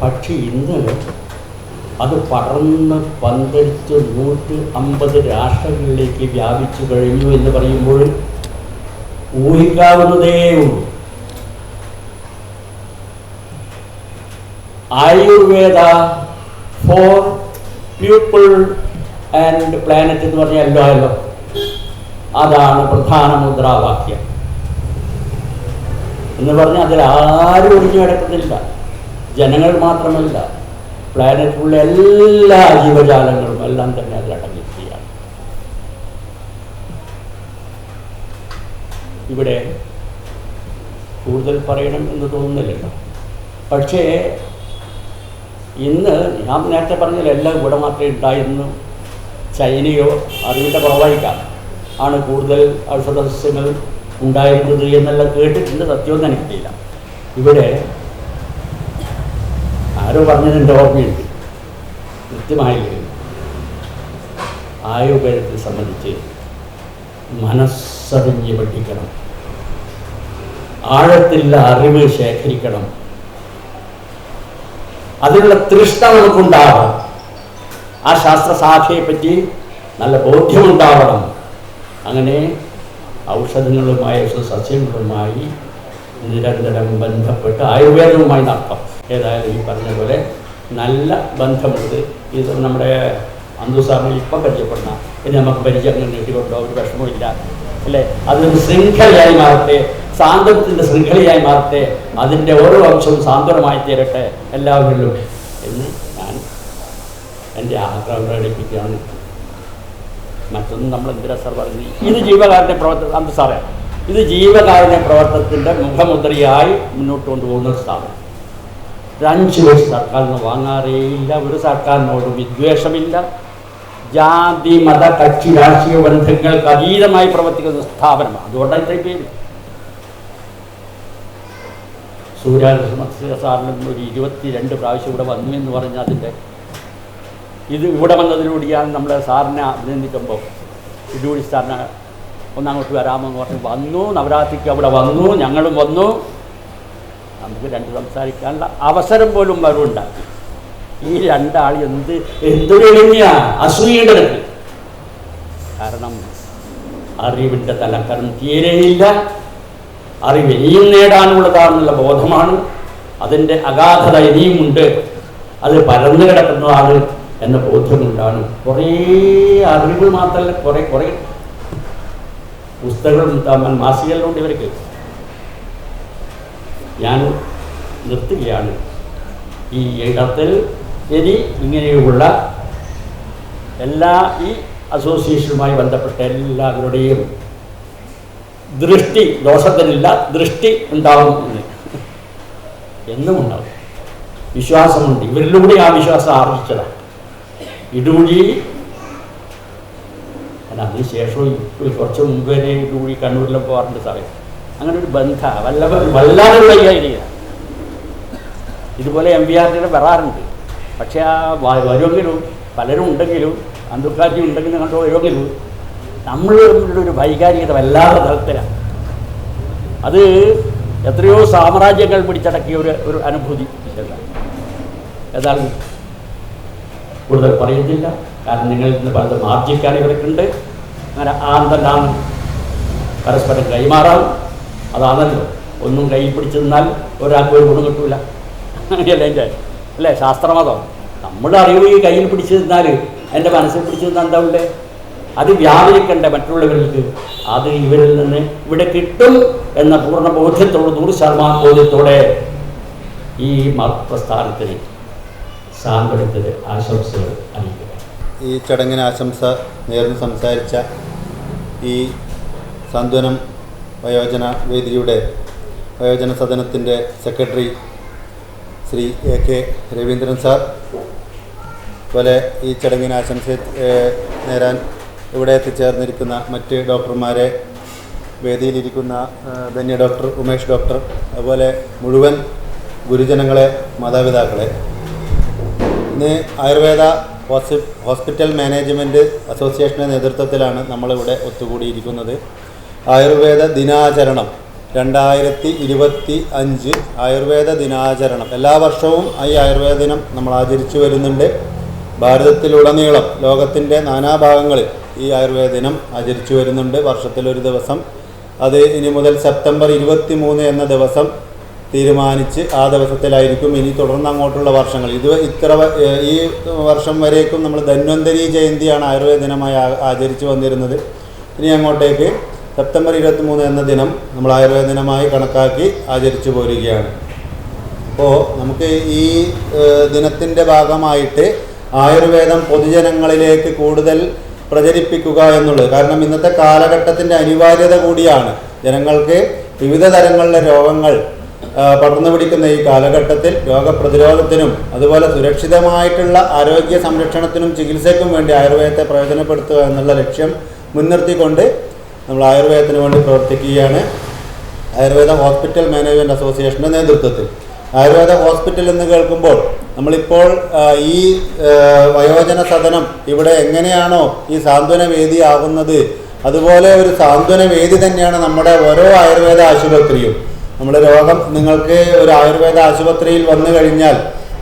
പക്ഷേ ഇന്ന് അത് പടർന്ന് പന്തലിച്ച് 150 രാഷ്ട്രങ്ങളിലേക്ക് വ്യാപിച്ചു കഴിഞ്ഞു എന്ന് പറയുമ്പോൾ ഊഹിക്കാവുന്നതേ ഉള്ളൂ. Ayurveda for people and planet എന്ന് പറഞ്ഞല്ലോ, അതാണ് പ്രധാന മുദ്രാവാക്യം എന്ന് പറഞ്ഞാൽ അതിൽ ആരും ഒഴിഞ്ഞു കിടക്കുന്നില്ല. ജനങ്ങൾ മാത്രമല്ല, പ്ലാനറ്റിലുള്ള എല്ലാ ജീവജാലങ്ങളും എല്ലാം തന്നെ അതിലടങ്ങിയിരിക്കുകയാണ്. ഇവിടെ കൂടുതൽ പറയണം എന്ന് തോന്നുന്നില്ലല്ലോ. പക്ഷേ ഇന്ന് ഞാൻ നേരത്തെ പറഞ്ഞാൽ എല്ലാം ഇവിടെ മാത്രമേ ഉണ്ടായിരുന്നു, ചൈനയോ അറിവിൻ്റെ കുറവായിക്കാം ആണ് കൂടുതൽ ഔഷധ സസ്യങ്ങൾ ഉണ്ടായിരുന്നത് എന്നെല്ലാം കേട്ടിട്ടുണ്ട്. സത്യമൊന്നും എനിക്കില്ല. ഇവിടെ ആരോ പറഞ്ഞതിൻ്റെ ഓർമ്മയുണ്ട് കൃത്യമായില്ല. ആയുർവേദത്തെ സംബന്ധിച്ച് മനസ്സറിഞ്ഞ് പഠിക്കണം, ആഴത്തിലുള്ള അറിവ് ശേഖരിക്കണം, അതിനുള്ള തൃഷ്ണ നമുക്കുണ്ടാവണം, ആ ശാസ്ത്രശാഖയെപ്പറ്റി നല്ല ബോധ്യമുണ്ടാവണം. അങ്ങനെ ഔഷധങ്ങളുമായി സസ്യങ്ങളുമായി നിരന്തരം ബന്ധപ്പെട്ട് ആയുർവേദവുമായി നടത്താം. ഏതായാലും ഈ പറഞ്ഞ പോലെ നല്ല ബന്ധമുണ്ട്. ഇത് നമ്മുടെ അന്തുസാറിന് ഇപ്പം പരിചയപ്പെടുന്ന ഇനി നമുക്ക് പരിചയം നീട്ടിക്കൊണ്ടോ ഒരു വിഷമമില്ല അല്ലേ. അതൊരു ശൃംഖലയായി മാറട്ടെ, സാന്ത്വനത്തിൻ്റെ ശൃംഖലയായി മാറട്ടെ, അതിൻ്റെ ഓരോ അംശവും സാന്ത്വനമായി തീരട്ടെ എല്ലാവരിലും എന്ന് ഞാൻ എൻ്റെ ആഗ്രഹം പ്രകടിപ്പിക്കുകയാണ്. മറ്റൊന്നും നമ്മൾ എന്തിനാ സാർ പറഞ്ഞു, ഇത് ജീവകാരുണ്യ പ്രവർത്തനം. അന്ത് സാറേ, ഇത് ജീവകാരുണ്യ പ്രവർത്തനത്തിൻ്റെ മുഖമുദ്രയായി മുന്നോട്ട് കൊണ്ടുപോകുന്ന ഒരു സ്ഥാപനം. 5 വയസ്സ് സർക്കാരിൽ നിന്ന് വാങ്ങാറേയില്ല, ഒരു സർക്കാരിനോടും വിദ്വേഷമില്ല, ജാതി മത കക്ഷി രാഷ്ട്രീയ ബന്ധങ്ങൾക്ക് അതീതമായി പ്രവർത്തിക്കുന്ന സ്ഥാപനമാണ്. അതുകൊണ്ടാണ് ഇത്രയും പേര്. സൂര്യ സാറിനും ഒരു 22 പ്രാവശ്യം ഇവിടെ വന്നു എന്ന് പറഞ്ഞാൽ അതിൻ്റെ ഇത് ഇവിടെ വന്നതിലൂടെയാണ് നമ്മുടെ സാറിനെ അഭിനന്ദിക്കുമ്പോൾ ഇടുകൂടി സാറിനെ ഒന്നങ്ങോട്ട് വരാമെന്ന് പറഞ്ഞ് വന്നു. നവരാത്രിക്ക് അവിടെ വന്നു, ഞങ്ങളും വന്നു. നമുക്ക് 2 സംസാരിക്കാനുള്ള അവസരം പോലും വരുണ്ടാക്കി. ഈ 2 ആൾ എന്തൊരു എളിമയാണ്, അസൂയയുടെ നിരക്ക്. കാരണം അറിവിൻ്റെ തലക്കരം തീരെയില്ല, അറിവ് ഇനിയും നേടാനുള്ളതാണെന്നുള്ള ബോധമാണ്. അതിൻ്റെ അഗാധത ഇനിയുമുണ്ട്, അത് പരന്നു കിടക്കുന്നതാണ് എന്ന ബോധ്യമുണ്ടാണ്. കുറേ അറിവ് മാത്രമല്ല, കുറേ പുസ്തകങ്ങളും മാസികകളിലുണ്ട് ഇവർക്ക്. ഞാൻ നിർത്തുകയാണ് ഈ ഇടത്തിൽ. ഇനി ഇങ്ങനെയുള്ള എല്ലാ ഈ അസോസിയേഷനുമായി ബന്ധപ്പെട്ട എല്ലാവരുടെയും ദൃഷ്ടി ദോഷത്തിനില്ല, ദൃഷ്ടി ഉണ്ടാവും എന്നും ഉണ്ടാവും. വിശ്വാസമുണ്ട്, ഇവരിലൂടെ ആ വിശ്വാസം ആർജിച്ചതാണ്. ഇടുകൂടി അതിനുശേഷവും കുറച്ച് മുമ്പ് വരെ ഇടുകൂടി കണ്ണൂരിലും പോകാറുണ്ട് സാറേ. അങ്ങനെ ഒരു ബന്ധ വല്ലാതെ വയ്യായിരിക്കുക. ഇതുപോലെ MVRD വരാറുണ്ട്. പക്ഷേ ആ വരുമെങ്കിലും പലരും ഉണ്ടെങ്കിലും അന്തുക്കാറ്റി ഉണ്ടെങ്കിലും കണ്ടു വരുമെങ്കിലും നമ്മളുടെ ഒരു വൈകാരികത വല്ലാതെ തലത്തിലാണ്. അത് എത്രയോ സാമ്രാജ്യങ്ങൾ പിടിച്ചടക്കിയ ഒരു അനുഭൂതി. ഏതായാലും കൂടുതൽ പറയുന്നില്ല, കാരണം നിങ്ങളിൽ നിന്ന് പലതും ആർജിക്കാൻ ഇവർക്കുണ്ട്. അങ്ങനെ ആന്തലാണ് പരസ്പരം കൈമാറാം. അതാണല്ലോ, ഒന്നും കൈ പിടിച്ചു നിന്നാൽ ഒരാൾക്ക് ഒരു ഗുണം കിട്ടൂല. അങ്ങനെയല്ല എൻ്റെ അല്ലേ ശാസ്ത്രമതം. നമ്മുടെ അറിവ് ഈ കയ്യിൽ പിടിച്ചു നിന്നാൽ, എൻ്റെ മനസ്സിൽ പിടിച്ചു നിന്നാൽ എന്താ ഉണ്ട്? അത് വ്യാപരിക്കണ്ടേ മറ്റുള്ളവർക്ക്. അത് ഇവരിൽ നിന്ന് ഇവിടെ കിട്ടും എന്ന പൂർണ്ണ ബോധ്യത്തോട് 100% ബോധ്യത്തോടെ ഈ മതപ്രസ്ഥാനത്തിന് സാന്ത്വനത്തിന് ആശംസകൾ അറിയിക്കുക. ഈ ചടങ്ങിന് ആശംസ നേർന്ന് സംസാരിച്ച ഈ സാന്ത്വനം വയോജന വേദിയുടെ വയോജന സദനത്തിൻ്റെ secretary Shri AK Raveendran sir, അതുപോലെ ഈ ചടങ്ങിന് ആശംസ നേരാൻ ഇവിടെ എത്തിച്ചേർന്നിരിക്കുന്ന മറ്റ് ഡോക്ടർമാരെ, വേദിയിലിരിക്കുന്ന ധന്യ ഡോക്ടർ ഉമേഷ് ഡോക്ടർ, അതുപോലെ മുഴുവൻ ഗുരുജനങ്ങളെ, മാതാപിതാക്കളെ. ഇന്ന് ആയുർവേദ ഹോസ്പിറ്റൽ മാനേജ്മെൻറ്റ് അസോസിയേഷൻ്റെ നേതൃത്വത്തിലാണ് നമ്മളിവിടെ ഒത്തുകൂടിയിരിക്കുന്നത്. ആയുർവേദ ദിനാചരണം 2025 ആയുർവേദ ദിനാചരണം എല്ലാ വർഷവും ഈ ആയുർവേദ ദിനം നമ്മൾ ആചരിച്ചു വരുന്നുണ്ട്. ഭാരതത്തിലുടനീളം ലോകത്തിൻ്റെ നാനാഭാഗങ്ങളിൽ ഈ ആയുർവേദ ദിനം ആചരിച്ചു വരുന്നുണ്ട്. വർഷത്തിലൊരു ദിവസം, അത് ഇനി മുതൽ സെപ്റ്റംബർ 23 എന്ന ദിവസം തീരുമാനിച്ച് ആ ദിവസത്തിലായിരിക്കും ഇനി തുടർന്ന് അങ്ങോട്ടുള്ള വർഷങ്ങൾ. ഈ വർഷം വരേക്കും നമ്മൾ ധന്വന്തരി ജയന്തിയാണ് ആയുർവേദ ദിനമായി ആചരിച്ചു വന്നിരുന്നത്. ഇനി അങ്ങോട്ടേക്ക് സെപ്റ്റംബർ 23 എന്ന ദിനം നമ്മൾ ആയുർവേദ ദിനമായി കണക്കാക്കി ആചരിച്ചു പോരുകയാണ്. അപ്പോൾ നമുക്ക് ഈ ദിനത്തിൻ്റെ ഭാഗമായിട്ട് ആയുർവേദം പൊതുജനങ്ങളിലേക്ക് കൂടുതൽ പ്രചരിപ്പിക്കുക എന്നുള്ളത്, കാരണം ഇന്നത്തെ കാലഘട്ടത്തിൻ്റെ അനിവാര്യത കൂടിയാണ്. ജനങ്ങൾക്ക് വിവിധ തരങ്ങളിലെ രോഗങ്ങൾ പടർന്നു പിടിക്കുന്ന ഈ കാലഘട്ടത്തിൽ രോഗപ്രതിരോധത്തിനും അതുപോലെ സുരക്ഷിതമായിട്ടുള്ള ആരോഗ്യ സംരക്ഷണത്തിനും ചികിത്സയ്ക്കും വേണ്ടി ആയുർവേദത്തെ പ്രയോജനപ്പെടുത്തുക എന്നുള്ള ലക്ഷ്യം മുൻനിർത്തിക്കൊണ്ട് നമ്മൾ ആയുർവേദത്തിന് വേണ്ടി പ്രവർത്തിക്കുകയാണ്. ആയുർവേദ ഹോസ്പിറ്റൽ മാനേജ്മെൻറ്റ് അസോസിയേഷൻ്റെ നേതൃത്വത്തിൽ. ആയുർവേദ ഹോസ്പിറ്റൽ എന്ന് കേൾക്കുമ്പോൾ നമ്മളിപ്പോൾ ഈ വയോജന സദനം ഇവിടെ എങ്ങനെയാണോ ഈ സാന്ത്വന വേദി ആകുന്നത്, അതുപോലെ ഒരു സാന്ത്വന വേദി തന്നെയാണ് നമ്മുടെ ഓരോ ആയുർവേദ ആശുപത്രിയും. നമ്മുടെ രോഗം നിങ്ങൾക്ക് ഒരു ആയുർവേദ ആശുപത്രിയിൽ വന്നു കഴിഞ്ഞാൽ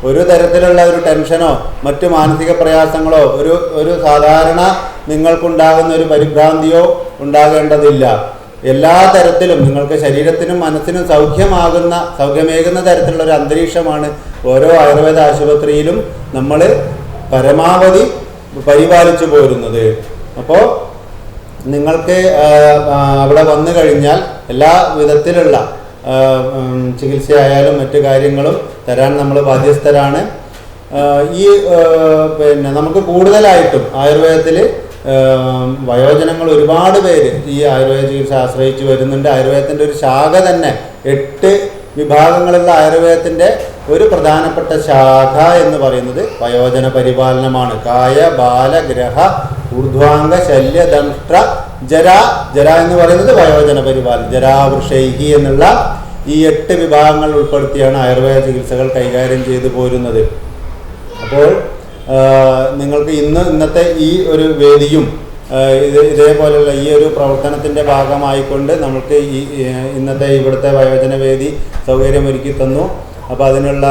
ഒരു തരത്തിലുള്ള ഒരു ടെൻഷനോ മറ്റു മാനസിക പ്രയാസങ്ങളോ ഒരു സാധാരണ നിങ്ങൾക്കുണ്ടാകുന്ന ഒരു പരിഭ്രാന്തിയോ ഉണ്ടാകേണ്ടതില്ല. എല്ലാ തരത്തിലും നിങ്ങൾക്ക് ശരീരത്തിനും മനസ്സിനും സൗഖ്യമേകുന്ന തരത്തിലുള്ള ഒരു അന്തരീക്ഷമാണ് ഓരോ ആയുർവേദ ആശുപത്രിയിലും നമ്മൾ പരമാവധി പരിപാലിച്ചു പോരുന്നത്. അപ്പോൾ നിങ്ങൾക്ക് അവിടെ വന്നു കഴിഞ്ഞാൽ എല്ലാ വിധത്തിലുള്ള ചികിത്സയായാലും മറ്റു കാര്യങ്ങളും തരാൻ നമ്മൾ ബാധ്യസ്ഥരാണ്. നമുക്ക് കൂടുതലായിട്ടും ആയുർവേദത്തിൽ വയോജനങ്ങൾ ഒരുപാട് പേര് ഈ ആയുർവേദ ചികിത്സ ആശ്രയിച്ച് വരുന്നുണ്ട്. ആയുർവേദത്തിൻ്റെ ഒരു ശാഖ തന്നെ 8 വിഭാഗങ്ങളുള്ള ആയുർവേദത്തിൻ്റെ ഒരു പ്രധാനപ്പെട്ട ശാഖ എന്ന് പറയുന്നത് വയോജന പരിപാലനമാണ്. കായ, ബാല, ഗ്രഹ, ഊർധ്വാംഗ, ശല്യ, ദംഷ്ട്ര, ജര എന്ന് പറയുന്നത് വയോജന പരിപാലനം. ജരാവൃഷൈഹി എന്നുള്ള ഈ 8 വിഭാഗങ്ങൾ ഉൾപ്പെടുത്തിയാണ് ആയുർവേദ ചികിത്സകൾ കൈകാര്യം ചെയ്തു പോരുന്നത്. അപ്പോൾ നിങ്ങൾക്ക് ഇന്നത്തെ ഈ ഒരു വേദിയും ഇതേപോലെയുള്ള ഈ ഒരു പ്രവർത്തനത്തിൻ്റെ ഭാഗമായിക്കൊണ്ട് നമുക്ക് ഇന്നത്തെ ഇവിടുത്തെ വയോജന വേദി സൗകര്യമൊരുക്കി തന്നു. അപ്പോൾ അതിനുള്ള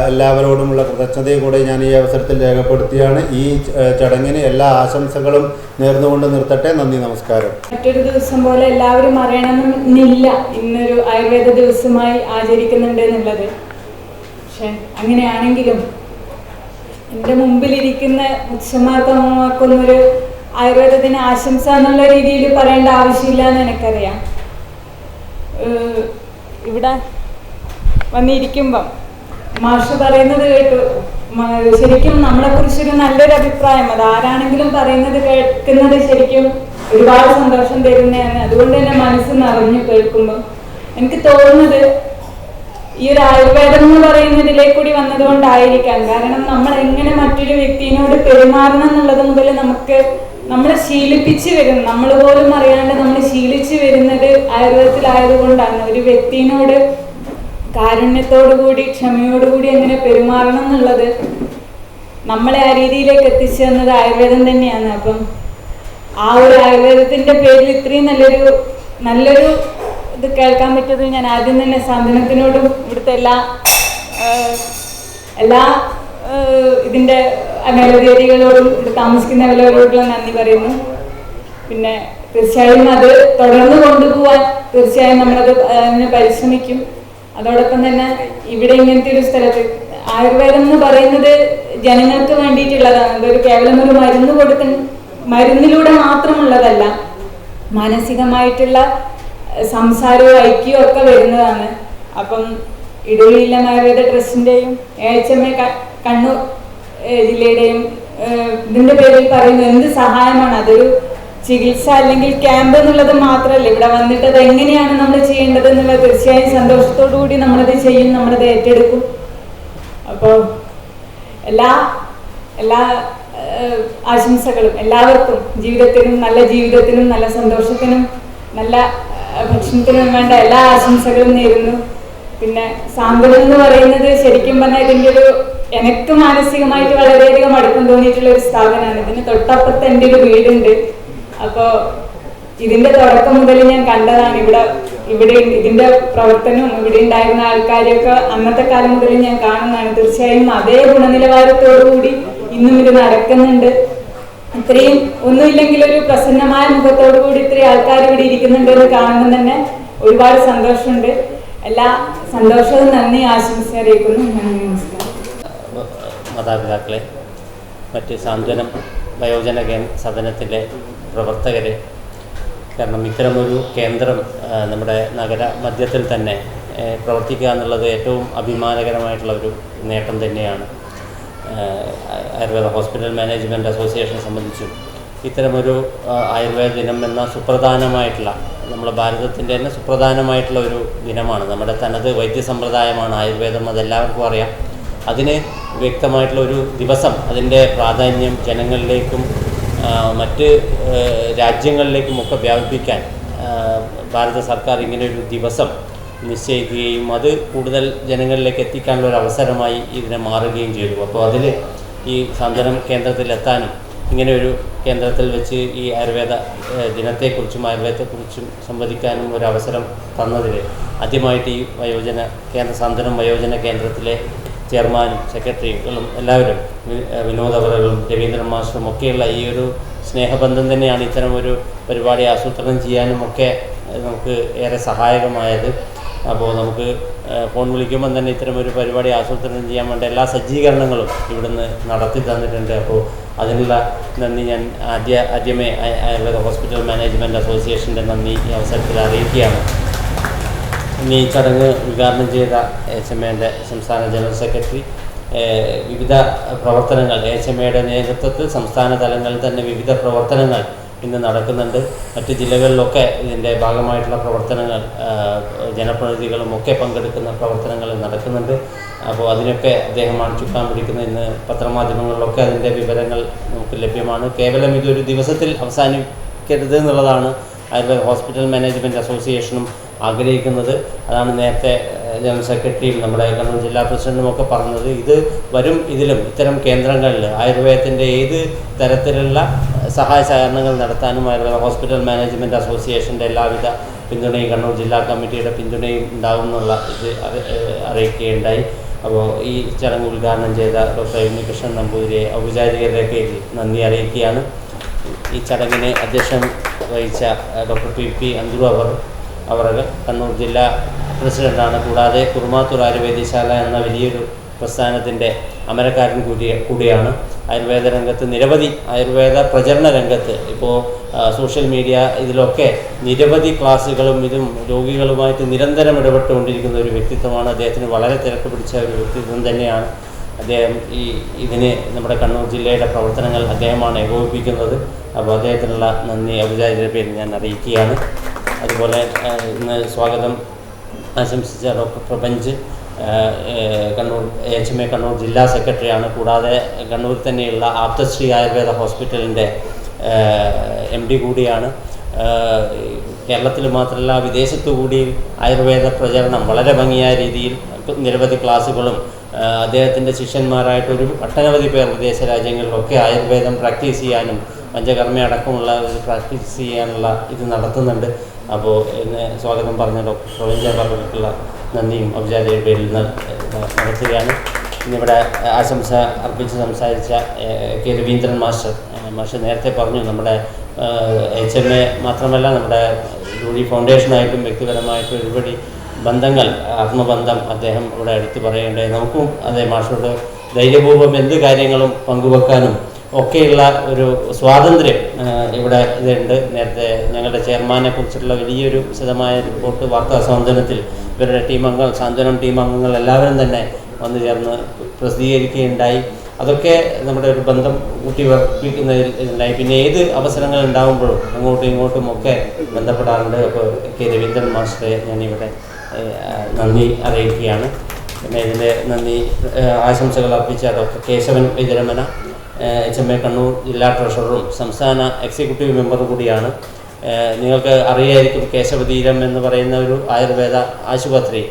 എല്ലാവരോടുമുള്ള കൃതജ്ഞതയും കൂടെ ഞാൻ ഈ അവസരത്തിൽ രേഖപ്പെടുത്തിയാണ്. ഈ ചടങ്ങിന് എല്ലാ ആശംസകളും നേർന്നുകൊണ്ട് നിർത്തട്ടെ. നന്ദി, നമസ്കാരം. മറ്റൊരു ദിവസം പോലെ എല്ലാവരും അറിയണമെന്നില്ല ഇന്നൊരു ആയുർവേദ ദിവസമായി ആചരിക്കുന്നുണ്ട് എന്നുള്ളത്. പക്ഷെ അങ്ങനെയാണെങ്കിലും എൻ്റെ മുമ്പിലിരിക്കുന്ന പുരുഷന്മാർക്കൊന്നൊരു ആയുർവേദ ദിന ആശംസ എന്നുള്ള രീതിയിൽ പറയേണ്ട ആവശ്യമില്ല എന്ന് എനിക്കറിയാം. ഇവിടെ വന്നിരിക്കുമ്പം മാഷ് പറയുന്നത് കേട്ടു, ശരിക്കും നമ്മളെക്കുറിച്ചൊരു നല്ലൊരു അഭിപ്രായം അത് ആരാണെങ്കിലും പറയുന്നത് കേൾക്കുന്നത് ശരിക്കും ഒരുപാട് സന്തോഷം തരുന്നതാണ്. അതുകൊണ്ട് തന്നെ മനസ്സ് നിറഞ്ഞു കേൾക്കുമ്പം എനിക്ക് തോന്നുന്നത് ഈ ഒരു ആയുർവേദം എന്ന് പറയുന്നതിലേക്ക് കൂടി വന്നതുകൊണ്ടായിരിക്കാം. കാരണം നമ്മൾ എങ്ങനെ മറ്റൊരു വ്യക്തിയോട് പെരുമാറണം എന്നുള്ളത് മുതൽ നമ്മളെ ശീലിപ്പിച്ച് വരുന്നു, നമ്മൾ പോലും അറിയാണ്ട് നമ്മൾ ശീലിച്ചു വരുന്നത് ആയുർവേദത്തിലായതുകൊണ്ടാണ്. ഒരു വ്യക്തിയോട് കാരുണ്യത്തോടുകൂടി ക്ഷമയോടുകൂടി എങ്ങനെ പെരുമാറണം എന്നുള്ളത് നമ്മളെ ആ രീതിയിലേക്ക് എത്തിച്ചു തന്നത് ആയുർവേദം തന്നെയാണ്. അപ്പം ആ ഒരു ആയുർവേദത്തിൻ്റെ പേരിൽ ഇത്രയും നല്ലൊരു ഇത് കേൾക്കാൻ പറ്റിയത് ഞാൻ ആദ്യം തന്നെ സാന്ത്വനത്തിനോടും ഇവിടുത്തെ എല്ലാ ഇതിൻ്റെ മേലധികാരികളോടും ഇവിടെ താമസിക്കുന്നവരോടുള്ള നന്ദി പറയുന്നു. പിന്നെ തീർച്ചയായും അത് തുടർന്ന് കൊണ്ടുപോകാൻ തീർച്ചയായും നമ്മളത് അതിന് പരിശ്രമിക്കും. അതോടൊപ്പം തന്നെ ഇവിടെ ഇങ്ങനത്തെ ഒരു സ്ഥലത്ത് ആയുർവേദം എന്ന് പറയുന്നത് ജനങ്ങൾക്ക് വേണ്ടിയിട്ടുള്ളതാണ്. അതൊരു കേവലം ഒരു മരുന്നിലൂടെ മാത്രമുള്ളതല്ല, മാനസികമായിട്ടുള്ള സംസാരവും ഐക്യവും ഒക്കെ വരുന്നതാണ്. അപ്പം ഇടുക്കിയിലെ ആയുർവേദ ട്രസ്റ്റിൻ്റെയും AHMA കണ്ണൂർ ജില്ലയുടെയും ഇതിൻ്റെ പേരിൽ പറയുന്ന എന്ത് സഹായമാണ്. അതൊരു ചികിത്സ അല്ലെങ്കിൽ ക്യാമ്പ് എന്നുള്ളത് മാത്രമല്ല, ഇവിടെ വന്നിട്ട് അത് എങ്ങനെയാണ് നമ്മൾ ചെയ്യേണ്ടത് എന്നുള്ളത് തീർച്ചയായും സന്തോഷത്തോടു കൂടി നമ്മളത് ചെയ്യും, നമ്മളത് ഏറ്റെടുക്കും. അപ്പോൾ എല്ലാ ആശംസകളും എല്ലാവർക്കും നല്ല ജീവിതത്തിനും നല്ല സന്തോഷത്തിനും നല്ല ഭക്ഷണത്തിനും വേണ്ട എല്ലാ ആശംസകളും നേരുന്നു. പിന്നെ സാന്ത്വനം എന്ന് പറയുന്നത് ശരിക്കും പറഞ്ഞാൽ ഇതിൻ്റെ ഒരു എനിക്ക് മാനസികമായിട്ട് വളരെയധികം അടുപ്പം തോന്നിയിട്ടുള്ള ഒരു സ്ഥാപനമാണ്. ഇതിന് തൊട്ടപ്പുറത്ത് എൻ്റെ ഒരു വീടുണ്ട്. അപ്പോൾ ഇതിന്റെ തുടക്കം മുതൽ ഞാൻ കണ്ടതാണ്. ഇവിടെ ഇതിന്റെ പ്രവർത്തനവും ഇവിടെ ഉണ്ടായിരുന്ന ആൾക്കാരെയൊക്കെ അന്നത്തെ കാലം മുതൽ ഞാൻ കാണുന്നതാണ്. തീർച്ചയായും അതേ ഗുണനിലവാരത്തോടു കൂടി ഇന്നും ഇത് നടക്കുന്നുണ്ട്. ഇത്രയും ഒന്നുമില്ലെങ്കിൽ ഒരു പ്രസന്നമായ മുഖത്തോടു കൂടി ഇത്രയും ആൾക്കാർ ഇവിടെ ഇരിക്കുന്നുണ്ട് എന്ന് കാണുമ്പോൾ തന്നെ ഒരുപാട് സന്തോഷമുണ്ട്. എല്ലാ സന്തോഷവും നന്ദി ആശംസ അറിയിക്കുന്നു. നമസ്കാരം. മാതാപിതാക്കളെ, മറ്റ് സാന്ത്വനം വയോജന സദനത്തിലെ പ്രവർത്തകരെ, കാരണം ഇത്തരമൊരു കേന്ദ്രം നമ്മുടെ നഗര മധ്യത്തിൽ തന്നെ പ്രവർത്തിക്കുക എന്നുള്ളത് ഏറ്റവും അഭിമാനകരമായിട്ടുള്ള ഒരു നേട്ടം തന്നെയാണ്. ആയുർവേദ ഹോസ്പിറ്റൽ മാനേജ്മെൻറ്റ് അസോസിയേഷനെ സംബന്ധിച്ചും ഇത്തരമൊരു ആയുർവേദ ദിനം എന്ന സുപ്രധാനമായിട്ടുള്ള, നമ്മുടെ ഭാരതത്തിൻ്റെ തന്നെ സുപ്രധാനമായിട്ടുള്ള ഒരു ദിനമാണ്. നമ്മുടെ തനത് വൈദ്യസമ്പ്രദായമാണ് ആയുർവേദം, അതെല്ലാവർക്കും അറിയാം. അതിന് വ്യക്തമായിട്ടുള്ള ഒരു ദിവസം, അതിൻ്റെ പ്രാധാന്യം ജനങ്ങളിലേക്കും മറ്റ് രാജ്യങ്ങളിലേക്കുമൊക്കെ വ്യാപിപ്പിക്കാൻ ഭാരത സർക്കാർ ഇങ്ങനെയൊരു ദിവസം നിശ്ചയിക്കുകയും അത് കൂടുതൽ ജനങ്ങളിലേക്ക് എത്തിക്കാനുള്ള ഒരു അവസരമായി ഇതിനെ മാറുകയും ചെയ്തു. അപ്പോൾ അതിൽ ഈ സാന്ത്വനം കേന്ദ്രത്തിലെത്താനും ഇങ്ങനെയൊരു കേന്ദ്രത്തിൽ വെച്ച് ഈ ആയുർവേദ ദിനത്തെക്കുറിച്ചും ആയുർവേദത്തെക്കുറിച്ചും സംവദിക്കാനും ഒരു അവസരം തന്നതിൽ ആദ്യമായിട്ട് ഈ സാന്ത്വനം വയോജന കേന്ദ്രത്തിലെ ചെയർമാനും സെക്രട്ടറികളും എല്ലാവരും, വിനോദ് അവറുകളും രവീന്ദ്രൻ മാസ്റ്ററും ഒക്കെയുള്ള ഈ ഒരു സ്നേഹബന്ധം തന്നെയാണ് ഇത്തരം ഒരു പരിപാടി ആസൂത്രണം ചെയ്യാനും ഒക്കെ നമുക്ക് ഏറെ സഹായകമായത്. അപ്പോൾ നമുക്ക് ഫോൺ വിളിക്കുമ്പം തന്നെ ഇത്തരമൊരു പരിപാടി ആസൂത്രണം ചെയ്യാൻ വേണ്ട എല്ലാ സജ്ജീകരണങ്ങളും ഇവിടുന്ന് നടത്തി തന്നിട്ടുണ്ട്. അപ്പോൾ അതിനുള്ള നന്ദി ഞാൻ ആദ്യമേ ആയുർവേദ ഹോസ്പിറ്റൽ മാനേജ്മെൻറ്റ് അസോസിയേഷൻ്റെ നന്ദി ഈ അവസരത്തിൽ അറിയിക്കുകയാണ്. ഇനി ഈ ചടങ്ങ് ഉദ്ഘാടനം ചെയ്ത HMAൻ്റെ സംസ്ഥാന ജനറൽ സെക്രട്ടറി, വിവിധ പ്രവർത്തനങ്ങൾ HMAയുടെ നേതൃത്വത്തിൽ സംസ്ഥാന തലങ്ങളിൽ തന്നെ വിവിധ പ്രവർത്തനങ്ങൾ ഇന്ന് നടക്കുന്നുണ്ട്. മറ്റ് ജില്ലകളിലൊക്കെ ഇതിൻ്റെ ഭാഗമായിട്ടുള്ള പ്രവർത്തനങ്ങൾ ജനപ്രതിനിധികളും ഒക്കെ പങ്കെടുക്കുന്ന പ്രവർത്തനങ്ങൾ നടക്കുന്നുണ്ട്. അപ്പോൾ അതിനൊക്കെ അദ്ദേഹമാണ് ചുക്കാൻ പിടിക്കുന്നത്. ഇന്ന് പത്രമാധ്യമങ്ങളിലൊക്കെ അതിൻ്റെ വിവരങ്ങൾ നമുക്ക് ലഭ്യമാണ്. കേവലം ഇതൊരു ദിവസത്തിൽ അവസാനിക്കരുത് എന്നുള്ളതാണ് ആയുർവേദ ഹോസ്പിറ്റൽ മാനേജ്മെൻറ്റ് അസോസിയേഷനും ആഗ്രഹിക്കുന്നത്. അതാണ് നേരത്തെ ജനറൽ സെക്രട്ടറിയും നമ്മുടെ കണ്ണൂർ ജില്ലാ പ്രസിഡൻറ്റും ഒക്കെ പറഞ്ഞത്. ഇതിലും ഇത്തരം കേന്ദ്രങ്ങളിൽ ആയുർവേദത്തിൻ്റെ ഏത് തരത്തിലുള്ള സഹായ സഹകരണങ്ങൾ നടത്താനും ആയുർവേദ ഹോസ്പിറ്റൽ മാനേജ്മെൻറ്റ് അസോസിയേഷൻ്റെ എല്ലാവിധ പിന്തുണയും കണ്ണൂർ ജില്ലാ കമ്മിറ്റിയുടെ പിന്തുണയും ഉണ്ടാകും എന്നുള്ള ഇത് അറിയിക്കുകയുണ്ടായി. അപ്പോൾ ഈ ചടങ്ങ് ഉദ്ഘാടനം ചെയ്ത ഡോക്ടർ ഉണ്ണികൃഷ്ണൻ നമ്പൂതിരിയെ ഔപചാരികതയ്ക്ക് നന്ദി അറിയിക്കുകയാണ്. ഈ ചടങ്ങിന് അധ്യക്ഷം വഹിച്ച ഡോക്ടർ PP അന്തൂർ അവർ കണ്ണൂർ ജില്ലാ പ്രസിഡൻ്റാണ്. കൂടാതെ കുറുമാത്തൂർ ആയുർവേദശാല എന്ന വലിയൊരു പ്രസ്ഥാനത്തിൻ്റെ അമരക്കാരൻ കൂടിയാണ്. ആയുർവേദ രംഗത്ത് നിരവധി ആയുർവേദ പ്രചരണ രംഗത്ത് ഇപ്പോൾ സോഷ്യൽ മീഡിയ ഇതിലൊക്കെ നിരവധി ക്ലാസ്സുകളും ഇതും രോഗികളുമായിട്ട് നിരന്തരം ഇടപെട്ടുകൊണ്ടിരിക്കുന്ന ഒരു വ്യക്തിത്വമാണ്. അദ്ദേഹത്തിന് വളരെ തിരക്ക് പിടിച്ച ഒരു വ്യക്തിത്വം തന്നെയാണ് അദ്ദേഹം. ഇതിന് നമ്മുടെ കണ്ണൂർ ജില്ലയുടെ പ്രവർത്തനങ്ങൾ അദ്ദേഹമാണ് ഏകോപിപ്പിക്കുന്നത്. അപ്പോൾ അദ്ദേഹത്തിനുള്ള നന്ദി ഔപചാരിക പേരിൽ ഞാൻ അറിയിക്കുകയാണ്. അതുപോലെ ഇന്ന് സ്വാഗതം ആശംസിച്ച ഡോക്ടർ പ്രപഞ്ച് കണ്ണൂർ HMA കണ്ണൂർ ജില്ലാ സെക്രട്ടറിയാണ്. കൂടാതെ കണ്ണൂരിൽ തന്നെയുള്ള ആപ്തശ്രീ ആയുർവേദ ഹോസ്പിറ്റലിൻ്റെ MD കൂടിയാണ്. കേരളത്തിൽ മാത്രമല്ല വിദേശത്തു കൂടി ആയുർവേദ പ്രചരണം വളരെ ഭംഗിയായ രീതിയിൽ നിരവധി ക്ലാസ്സുകളും അദ്ദേഹത്തിൻ്റെ ശിഷ്യന്മാരായിട്ടൊരു ഒട്ടനവധി പേർ വിദേശ രാജ്യങ്ങളിലൊക്കെ ആയുർവേദം പ്രാക്ടീസ് ചെയ്യാനും പഞ്ചകർമ്മ അടക്കമുള്ള പ്രാക്ടീസ് ചെയ്യാനുള്ള ഇത് നടത്തുന്നുണ്ട്. അപ്പോൾ ഇന്ന് സ്വാഗതം പറഞ്ഞ ഡോക്ടർ പ്രപഞ്ച അവർക്കുള്ള നന്ദിയും ഔപചാരിക പേരിൽ നടത്തുകയാണ്. ഇന്നിവിടെ ആശംസ അർപ്പിച്ച് സംസാരിച്ച K. രവീന്ദ്രൻ മാസ്റ്റർ നേരത്തെ പറഞ്ഞു, നമ്മുടെ HMA മാത്രമല്ല നമ്മുടെ ലൂയി ഫൗണ്ടേഷനായിട്ടും വ്യക്തിപരമായിട്ടും ഒരുപടി ബന്ധങ്ങൾ, ആത്മബന്ധം അദ്ദേഹം ഇവിടെ എടുത്തു പറയുകയുണ്ടായി. നമുക്കും അതേ മാഷോട് ധൈര്യപൂർവ്വം എന്ത് കാര്യങ്ങളും പങ്കുവെക്കാനും ഒക്കെയുള്ള ഒരു സ്വാതന്ത്ര്യം ഇവിടെ ഇതുണ്ട്. നേരത്തെ ഞങ്ങളുടെ ചെയർമാനെ കുറിച്ചുള്ള വലിയൊരു വിശദമായ റിപ്പോർട്ട് വാർത്താ സാന്ത്വനത്തിൽ ഇവരുടെ സാന്ത്വനം ടീം അംഗങ്ങൾ എല്ലാവരും തന്നെ വന്നു ചേർന്ന് പ്രസിദ്ധീകരിക്കുകയുണ്ടായി. അതൊക്കെ നമ്മുടെ ഒരു ബന്ധം ഊട്ടിവർപ്പിക്കുന്നതിലുണ്ടായി. പിന്നെ ഏത് അവസരങ്ങൾ ഉണ്ടാകുമ്പോഴും അങ്ങോട്ടും ഇങ്ങോട്ടും ഒക്കെ ബന്ധപ്പെടാറുണ്ട്. അപ്പോൾ K. രവീന്ദ്രൻ മാസ്റ്ററെ ഞാനിവിടെ നന്ദി അറിയിക്കുകയാണ്. പിന്നെ ഇതിൻ്റെ നന്ദി ആശംസകൾ അർപ്പിച്ച ഡോക്ടർ കേശവൻ വിജരമന HMA കണ്ണൂർ ജില്ലാ ട്രഷററും സംസ്ഥാന എക്സിക്യൂട്ടീവ് മെമ്പറും കൂടിയാണ്. നിങ്ങൾക്ക് അറിയായിരിക്കും, കേശവതീരം എന്ന് പറയുന്ന ഒരു ആയുർവേദ ആശുപത്രി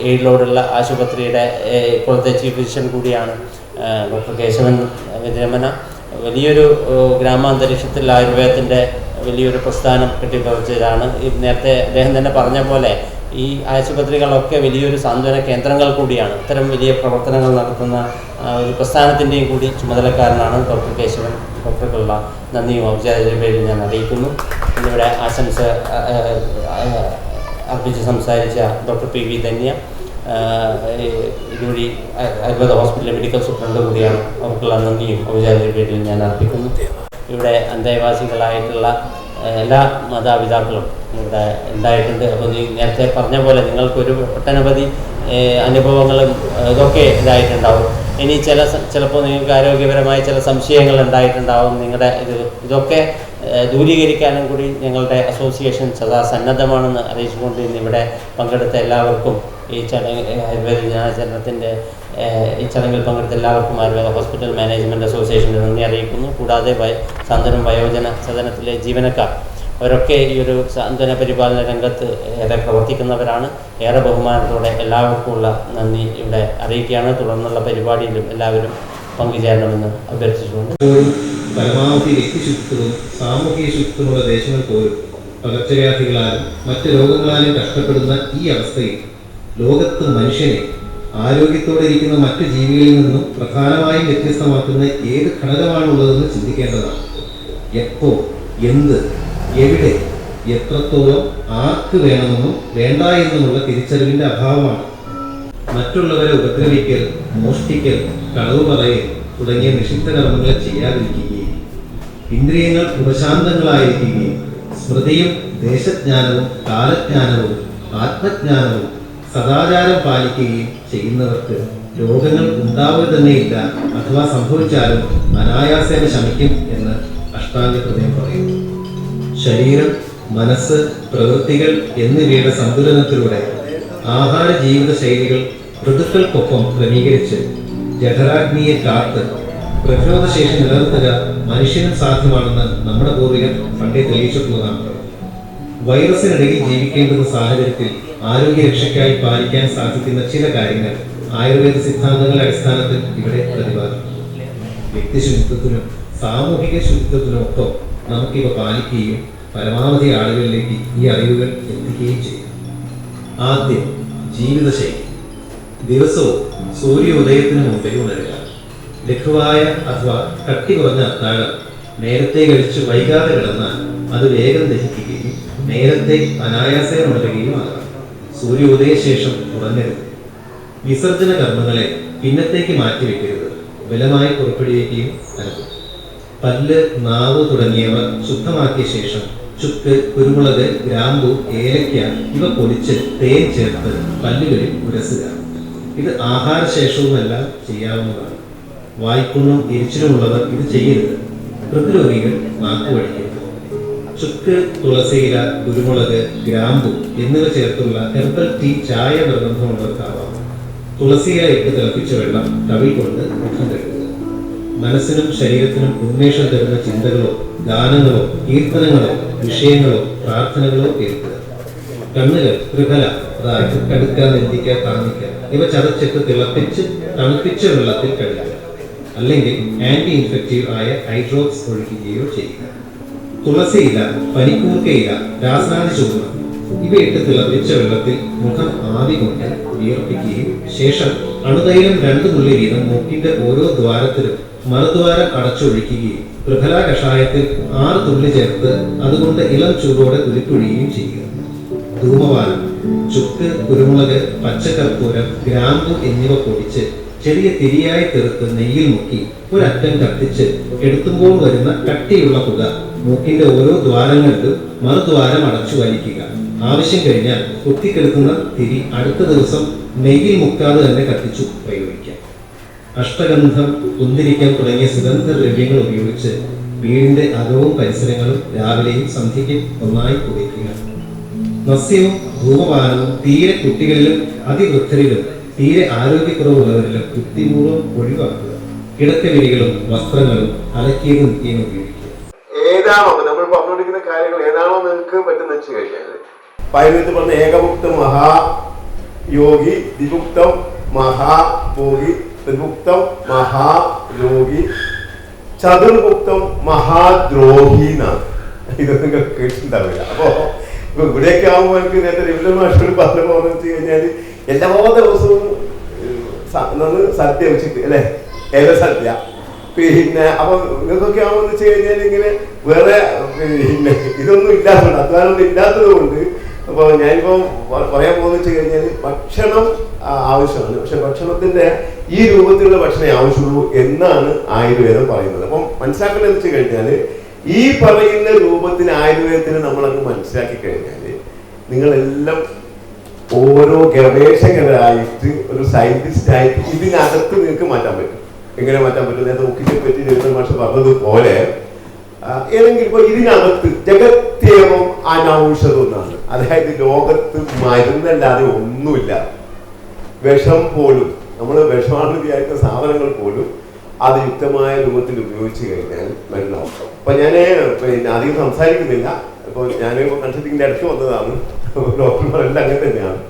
എയ്ഡിലോടുള്ള ആശുപത്രിയുടെ ഇപ്പോഴത്തെ ചീഫ് ഫിസിഷ്യൻ കൂടിയാണ് ഡോക്ടർ കേശവൻ രമന. വലിയൊരു ഗ്രാമാന്തരീക്ഷത്തിൽ ആയുർവേദത്തിൻ്റെ വലിയൊരു പ്രസ്ഥാനം കെട്ടിപ്പറിച്ചതാണ്. നേരത്തെ അദ്ദേഹം തന്നെ പറഞ്ഞ പോലെ ഈ ആശുപത്രികളൊക്കെ വലിയൊരു സാന്ത്വന കേന്ദ്രങ്ങൾ കൂടിയാണ്. ഇത്തരം വലിയ പ്രവർത്തനങ്ങൾ നടത്തുന്ന ഒരു പ്രസ്ഥാനത്തിൻ്റെയും കൂടി ചുമതലക്കാരനാണ് ഡോക്ടർ കേശവൻ. ഡോക്ടർക്കുള്ള നന്ദിയും ഔപചാരിക പേരിൽ ഞാൻ അറിയിക്കുന്നു. ഇന്നിവിടെ ആശംസ അർപ്പിച്ച് സംസാരിച്ച ഡോക്ടർ പി വി ധന്യ ഇതുവഴി ആയുർവേദ ഹോസ്പിറ്റലിലെ മെഡിക്കൽ സൂപ്രണ്ട് കൂടിയാണ്. അവർക്കുള്ള നന്ദിയും ഔപചാരിക പേരിൽ ഞാൻ അർപ്പിക്കുന്നു. ഇവിടെ അന്തേവാസികളായിട്ടുള്ള എല്ലാ മാതാപിതാക്കളും ഇവിടെ ഉണ്ടായിട്ടുണ്ട്. അപ്പോൾ നേരത്തെ പറഞ്ഞ പോലെ നിങ്ങൾക്കൊരു ഒട്ടനവധി അനുഭവങ്ങളും ഇതൊക്കെ ഇതായിട്ടുണ്ടാവും. ഇനി ചിലപ്പോൾ നിങ്ങൾക്ക് ആരോഗ്യപരമായ ചില സംശയങ്ങൾ ഉണ്ടായിട്ടുണ്ടാവും. നിങ്ങളുടെ ഇതൊക്കെ ദൂരീകരിക്കാനും കൂടി ഞങ്ങളുടെ അസോസിയേഷൻ സദാ സന്നദ്ധമാണെന്ന് അറിയിച്ചുകൊണ്ട് ഇന്ന് ഇവിടെ പങ്കെടുത്ത എല്ലാവർക്കും ഈ ആയുർവേദ ദിനാചരണത്തിൻ്റെ ഈ ചടങ്ങിൽ പങ്കെടുത്ത എല്ലാവർക്കും ആയുർവേദ ഹോസ്പിറ്റൽ മാനേജ്മെൻറ്റ് അസോസിയേഷൻ്റെ നന്ദി അറിയിക്കുന്നു. കൂടാതെ സാന്ത്വനം വയോജന സദനത്തിലെ ജീവനക്കാർ അവരൊക്കെ ഈ ഒരു സാന്ത്വന പരിപാലന രംഗത്ത് ഏറെ പ്രവർത്തിക്കുന്നവരാണ്. ഏറെ ബഹുമാനത്തോടെ എല്ലാവർക്കുമുള്ള നന്ദി ഇവിടെ അറിയിക്കുകയാണ്. തുടർന്നുള്ള പരിപാടിയിലും എല്ലാവരും പങ്കുചേരണമെന്ന് അഭ്യർത്ഥിച്ചുകൊണ്ട് പരമാവധി വ്യക്തിശുചിത്വവും സാമൂഹിക ശുചിത്വമുള്ള ദേശങ്ങൾ പോലും പകർച്ചവ്യാധികളാലും മറ്റ് രോഗങ്ങളാലും കഷ്ടപ്പെടുന്ന ഈ അവസ്ഥയിൽ ലോകത്ത് മനുഷ്യനെ ആരോഗ്യത്തോടെ ഇരിക്കുന്ന മറ്റു ജീവികളിൽ നിന്നും പ്രധാനമായും വ്യത്യസ്തമാക്കുന്ന ഏത് ഘടകമാണുള്ളതെന്ന് ചിന്തിക്കേണ്ടതാണ്. എപ്പോൾ, എന്ത്, എവിടെ, എത്രത്തോളം, ആർക്ക് വേണമെന്നും വേണ്ട എന്നുമുള്ള തിരിച്ചറിവിന്റെ അഭാവമാണ്. മറ്റുള്ളവരെ ഉപദ്രവിക്കൽ, മോഷ്ടിക്കൽ, കളവ് പറയൽ തുടങ്ങിയ നിഷിദ്ധ കർമ്മങ്ങൾ ചെയ്യാതിരിക്കുകയും ഇന്ദ്രിയങ്ങൾ ഉപശാന്തങ്ങളായിരിക്കുകയും സ്മൃതിയും ദേശജ്ഞാനവും കാലജ്ഞാനവും ആത്മജ്ഞാനവും സദാചാരം പാലിക്കുകയും ചെയ്യുന്നവർക്ക് രോഗങ്ങൾ ഉണ്ടാവുക തന്നെയില്ല, അഥവാ സംഭവിച്ചാലും അനായാസേന ശമിക്കും എന്ന് അഷ്ടാംഗ ഹൃദയം പറയുന്നു. ശരീരം, മനസ്സ്, പ്രവൃത്തികൾ എന്നിവയുടെ സന്തുലനത്തിലൂടെ ആഹാര ജീവിത ശൈലികൾ ഋതുക്കൾക്കൊപ്പം ക്രമീകരിച്ച് ജഠരാഗ്നിയെ കാത്ത് പ്രതിരോധശേഷി നിലനിർത്തുക മനുഷ്യനും സാധ്യമാണെന്ന് നമ്മുടെ പൂർവികർ പണ്ടേ തെളിയിച്ചിട്ടുള്ളതാണ്. വൈറസിനിടയിൽ ജീവിക്കേണ്ടുന്ന സാഹചര്യത്തിൽ ആരോഗ്യരക്ഷയ്ക്കായി പാലിക്കാൻ സാധിക്കുന്ന ചില കാര്യങ്ങൾ ആയുർവേദ സിദ്ധാന്തങ്ങളുടെ അടിസ്ഥാനത്തിൽ ഇവിടെ പ്രതിപാദിക്കും. വ്യക്തിശുചിത്വത്തിനും സാമൂഹിക ശുചിത്വത്തിനുമൊപ്പം നമുക്കിവ പാലിക്കുകയും പരമാവധി ആളുകളിലേക്ക് ഈ അറിവുകൾ എത്തിക്കുകയും ചെയ്യും. ആദ്യം ജീവിതശൈലി. ദിവസവും സൂര്യോദയത്തിന് മുമ്പേ ഉണരുക. ലഘുവായ അഥവാ കട്ടി കുറഞ്ഞ അത്താഴം നേരത്തെ കഴിച്ച് വൈകാതെ കിടന്നാൽ അത് വേഗം ദഹിക്കുകയും നേരത്തെ അനായാസേന ഉണരുകയും ആകാം. സൂര്യോദയ ശേഷം ഉറങ്ങരുത്. വിസർജന കർമ്മങ്ങളെ പിന്നത്തേക്ക് മാറ്റിവെക്കരുത്. ബലമായി പുറപ്പെടുവിക്കുകയും അരുത്. പല്ല്, നാവ് തുടങ്ങിയവ ശുദ്ധമാക്കിയ ശേഷം ചുക്ക്, കുരുമുളക്, ഗ്രാമ്പു, ഏലയ്ക്ക ഇവ പൊടിച്ച് തേൻ ചേർത്ത് പല്ലുകളിൽ ഉരസുക. ഇത് ആഹാരശേഷവുമെല്ലാം ചെയ്യാവുന്നതാണ്. വായ്പുണ്ണും എരിച്ചിലുമുള്ളവർ ഇത് ചെയ്യരുത്. ഹൃദ്രോഗികൾ നാക്കുവടിക്കരുത്. ചുക്ക്, തുളസിയില, കുരുമുളക്, ഗ്രാമ്പു എന്നിവ ചേർത്തുള്ള ഹെർബൽ ടീ ചായ നിർബന്ധമുള്ളവർക്കാവാം. തുളസിയില ഇട്ട് തിളപ്പിച്ച വെള്ളം കവിൾ കൊണ്ട് മുഖം കഴുകുക. മനസ്സിനും ശരീരത്തിനും ഉന്മേഷം തരുന്ന ചിന്തകളോ ഗാനങ്ങളോ കീർത്തനങ്ങളോ വിഷയങ്ങളോ പ്രാർത്ഥനകളോ കേൾക്കുക. കണ്ണുകൾ ത്രിഫല, അതായത് കടുക്ക, നെല്ലിക്ക, താന്നിക്ക ഇവ ചതച്ചിട്ട് തിളപ്പിച്ച് തണുപ്പിച്ച വെള്ളത്തിൽ കഴുകുക. അല്ലെങ്കിൽ ആന്റി ഇൻഫെക്റ്റീവ് ആയ ഐ ഡ്രോപ്സ് ഒഴിക്കുകയോ ചെയ്യുക. തുളസിയില, പനിക്കൂർക്കയില, രാസാദി ചൂർണം ഇവയിട്ട് തിളപ്പിച്ച വെള്ളത്തിൽ മുഖം ആവി കൊണ്ട് വിയർപ്പിക്കുകയും ശേഷം അണുതൈലം 2 തുള്ളി വീതം മൂക്കിന്റെ ഓരോ ദ്വാരത്തിലും മറുദ്വാരം അടച്ചൊഴിക്കുകയും ത്രിഫല കഷായത്തിൽ 6 തുള്ളി ചേർത്ത് അതുകൊണ്ട് ഇളം ചൂടോടെ കുലിപ്പൊഴിയുകയും ചെയ്യുക. ധൂമപാനം. ചുക്ക്, കുരുമുളക്, പച്ചക്കർപ്പൂരം, ഗ്രാമ്പു എന്നിവ പൊടിച്ച് ചെറിയ തിരിയായി തീർത്ത് നെയ്യിൽ മുക്കി ഒരറ്റം കത്തിച്ച് എടുത്തുമ്പോൾ വരുന്ന കട്ടിയുള്ള പുക മൂക്കിന്റെ ഓരോ ദ്വാരങ്ങളിലും മറുദ്വാരം അടച്ചു വലിക്കുക. ആവശ്യം കഴിഞ്ഞാൽ കുത്തിക്കെടുക്കുന്ന തിരി അടുത്ത ദിവസം നെയ്യിൽ മുക്കാതെ തന്നെ കത്തിച്ചു പ്രയോഗിക്കാം. അഷ്ടഗന്ധം, കുന്തിരിക്കം തുടങ്ങിയ സുഗന്ധദ്രവ്യങ്ങൾ ഉപയോഗിച്ച് വീടിന്റെ അകവും പരിസരങ്ങളും രാവിലെയും സന്ധ്യയ്ക്കും ഒന്നായി പുകയ്ക്കുക. നസ്യവും ധൂമപാനവും തീരെ കുട്ടികളിലും അതിവൃദ്ധരിലും തീരെ ആരോഗ്യക്കുറവുള്ളവരിലും യുക്തിപൂർവ്വം ഒഴിവാക്കുക. കിടക്കവിരികളും വസ്ത്രങ്ങളും അലക്കിയതും നിത്യം ഉപയോഗിക്കുക. ഏതാണോ നമ്മൾ പറഞ്ഞുകൊണ്ടിരിക്കുന്ന കാര്യങ്ങൾ ഏതാണോ നിങ്ങൾക്ക് പറ്റുന്ന വെച്ച് കഴിഞ്ഞാൽ ആയുർവേദത്തിൽ പറഞ്ഞ ഏകമുക്ത മഹാ യോഗി, ദ്വിഭുക്തം മഹാഭോഗി, ത്രിഭുക്തം മഹാരോഗി, ചതുർഭുക്തം മഹാദ്രോഹി എന്നാണ്. ഇത് നിങ്ങൾ കേട്ടിട്ടുണ്ടാവില്ല. അപ്പോ ഇവിടെയൊക്കെ ആകുമ്പോൾ എനിക്ക് നേരത്തെ രവീന്ദ്ര മാഷോട് പറഞ്ഞു പോകുന്നത് വെച്ച് കഴിഞ്ഞാൽ എല്ലാ ദിവസവും സദ്യ വെച്ചിട്ട് അല്ലെ, ഏക സദ്യ. പിന്നെ അപ്പൊ നിങ്ങൾക്കൊക്കെ ആവുമെന്ന് വെച്ച് കഴിഞ്ഞാൽ ഇങ്ങനെ വേറെ പിന്നെ ഇതൊന്നും ഇല്ലാത്തതുകൊണ്ട്, അധ്വാനമൊന്നും ഇല്ലാത്തത് കൊണ്ട്. അപ്പോൾ ഞാനിപ്പോ പറയാൻ പോകുന്ന വെച്ച് കഴിഞ്ഞാൽ ഭക്ഷണം ആവശ്യമാണ്, പക്ഷെ ഭക്ഷണത്തിന്റെ ഈ രൂപത്തിലുള്ള ഭക്ഷണമേ ആവശ്യമുള്ളൂ എന്നാണ് ആയുർവേദം പറയുന്നത്. അപ്പം മനസ്സിലാക്കേണ്ടത് വെച്ച് കഴിഞ്ഞാൽ ഈ പറയുന്ന രൂപത്തിൽ ആയുർവേദത്തിന് നമ്മളങ്ങ് മനസ്സിലാക്കി കഴിഞ്ഞാൽ നിങ്ങളെല്ലാം ഓരോ ഗവേഷകരായിട്ട് ഒരു സയന്റിസ്റ്റ് ആയിട്ട് ഇതിനകത്ത് നിങ്ങൾക്ക് മാറ്റാൻ പറ്റും. എങ്ങനെ മാറ്റാൻ പറ്റും? നേരത്തെ മുഖ്യത്തെ പറ്റി രവീന്ദ്ര മാഷ് പറഞ്ഞതുപോലെ ഏതെങ്കിലും ഇപ്പൊ ഇതിനകത്ത് ജഗത്തേവം അനൗഷധം എന്നാണ്. അതായത് ലോകത്ത് മരുന്നല്ലാതെ ഒന്നുമില്ല. വിഷം പോലും, നമ്മൾ വിഷമാണെന്ന് വിചാരിക്കുന്ന സാധനങ്ങൾ പോലും അത് യുക്തമായ രൂപത്തിൽ ഉപയോഗിച്ച് കഴിഞ്ഞാൽ മരുന്നാവും. അപ്പൊ ഞാൻ പിന്നെ അധികം സംസാരിക്കുന്നില്ല. ഇപ്പോൾ ഞാനിപ്പോൾ കൺസൾട്ടിങ്ങിന്റെ അടുത്ത് വന്നതാണ്, ഡോക്ടർമാരെല്ലാം അങ്ങനെ തന്നെയാണ്.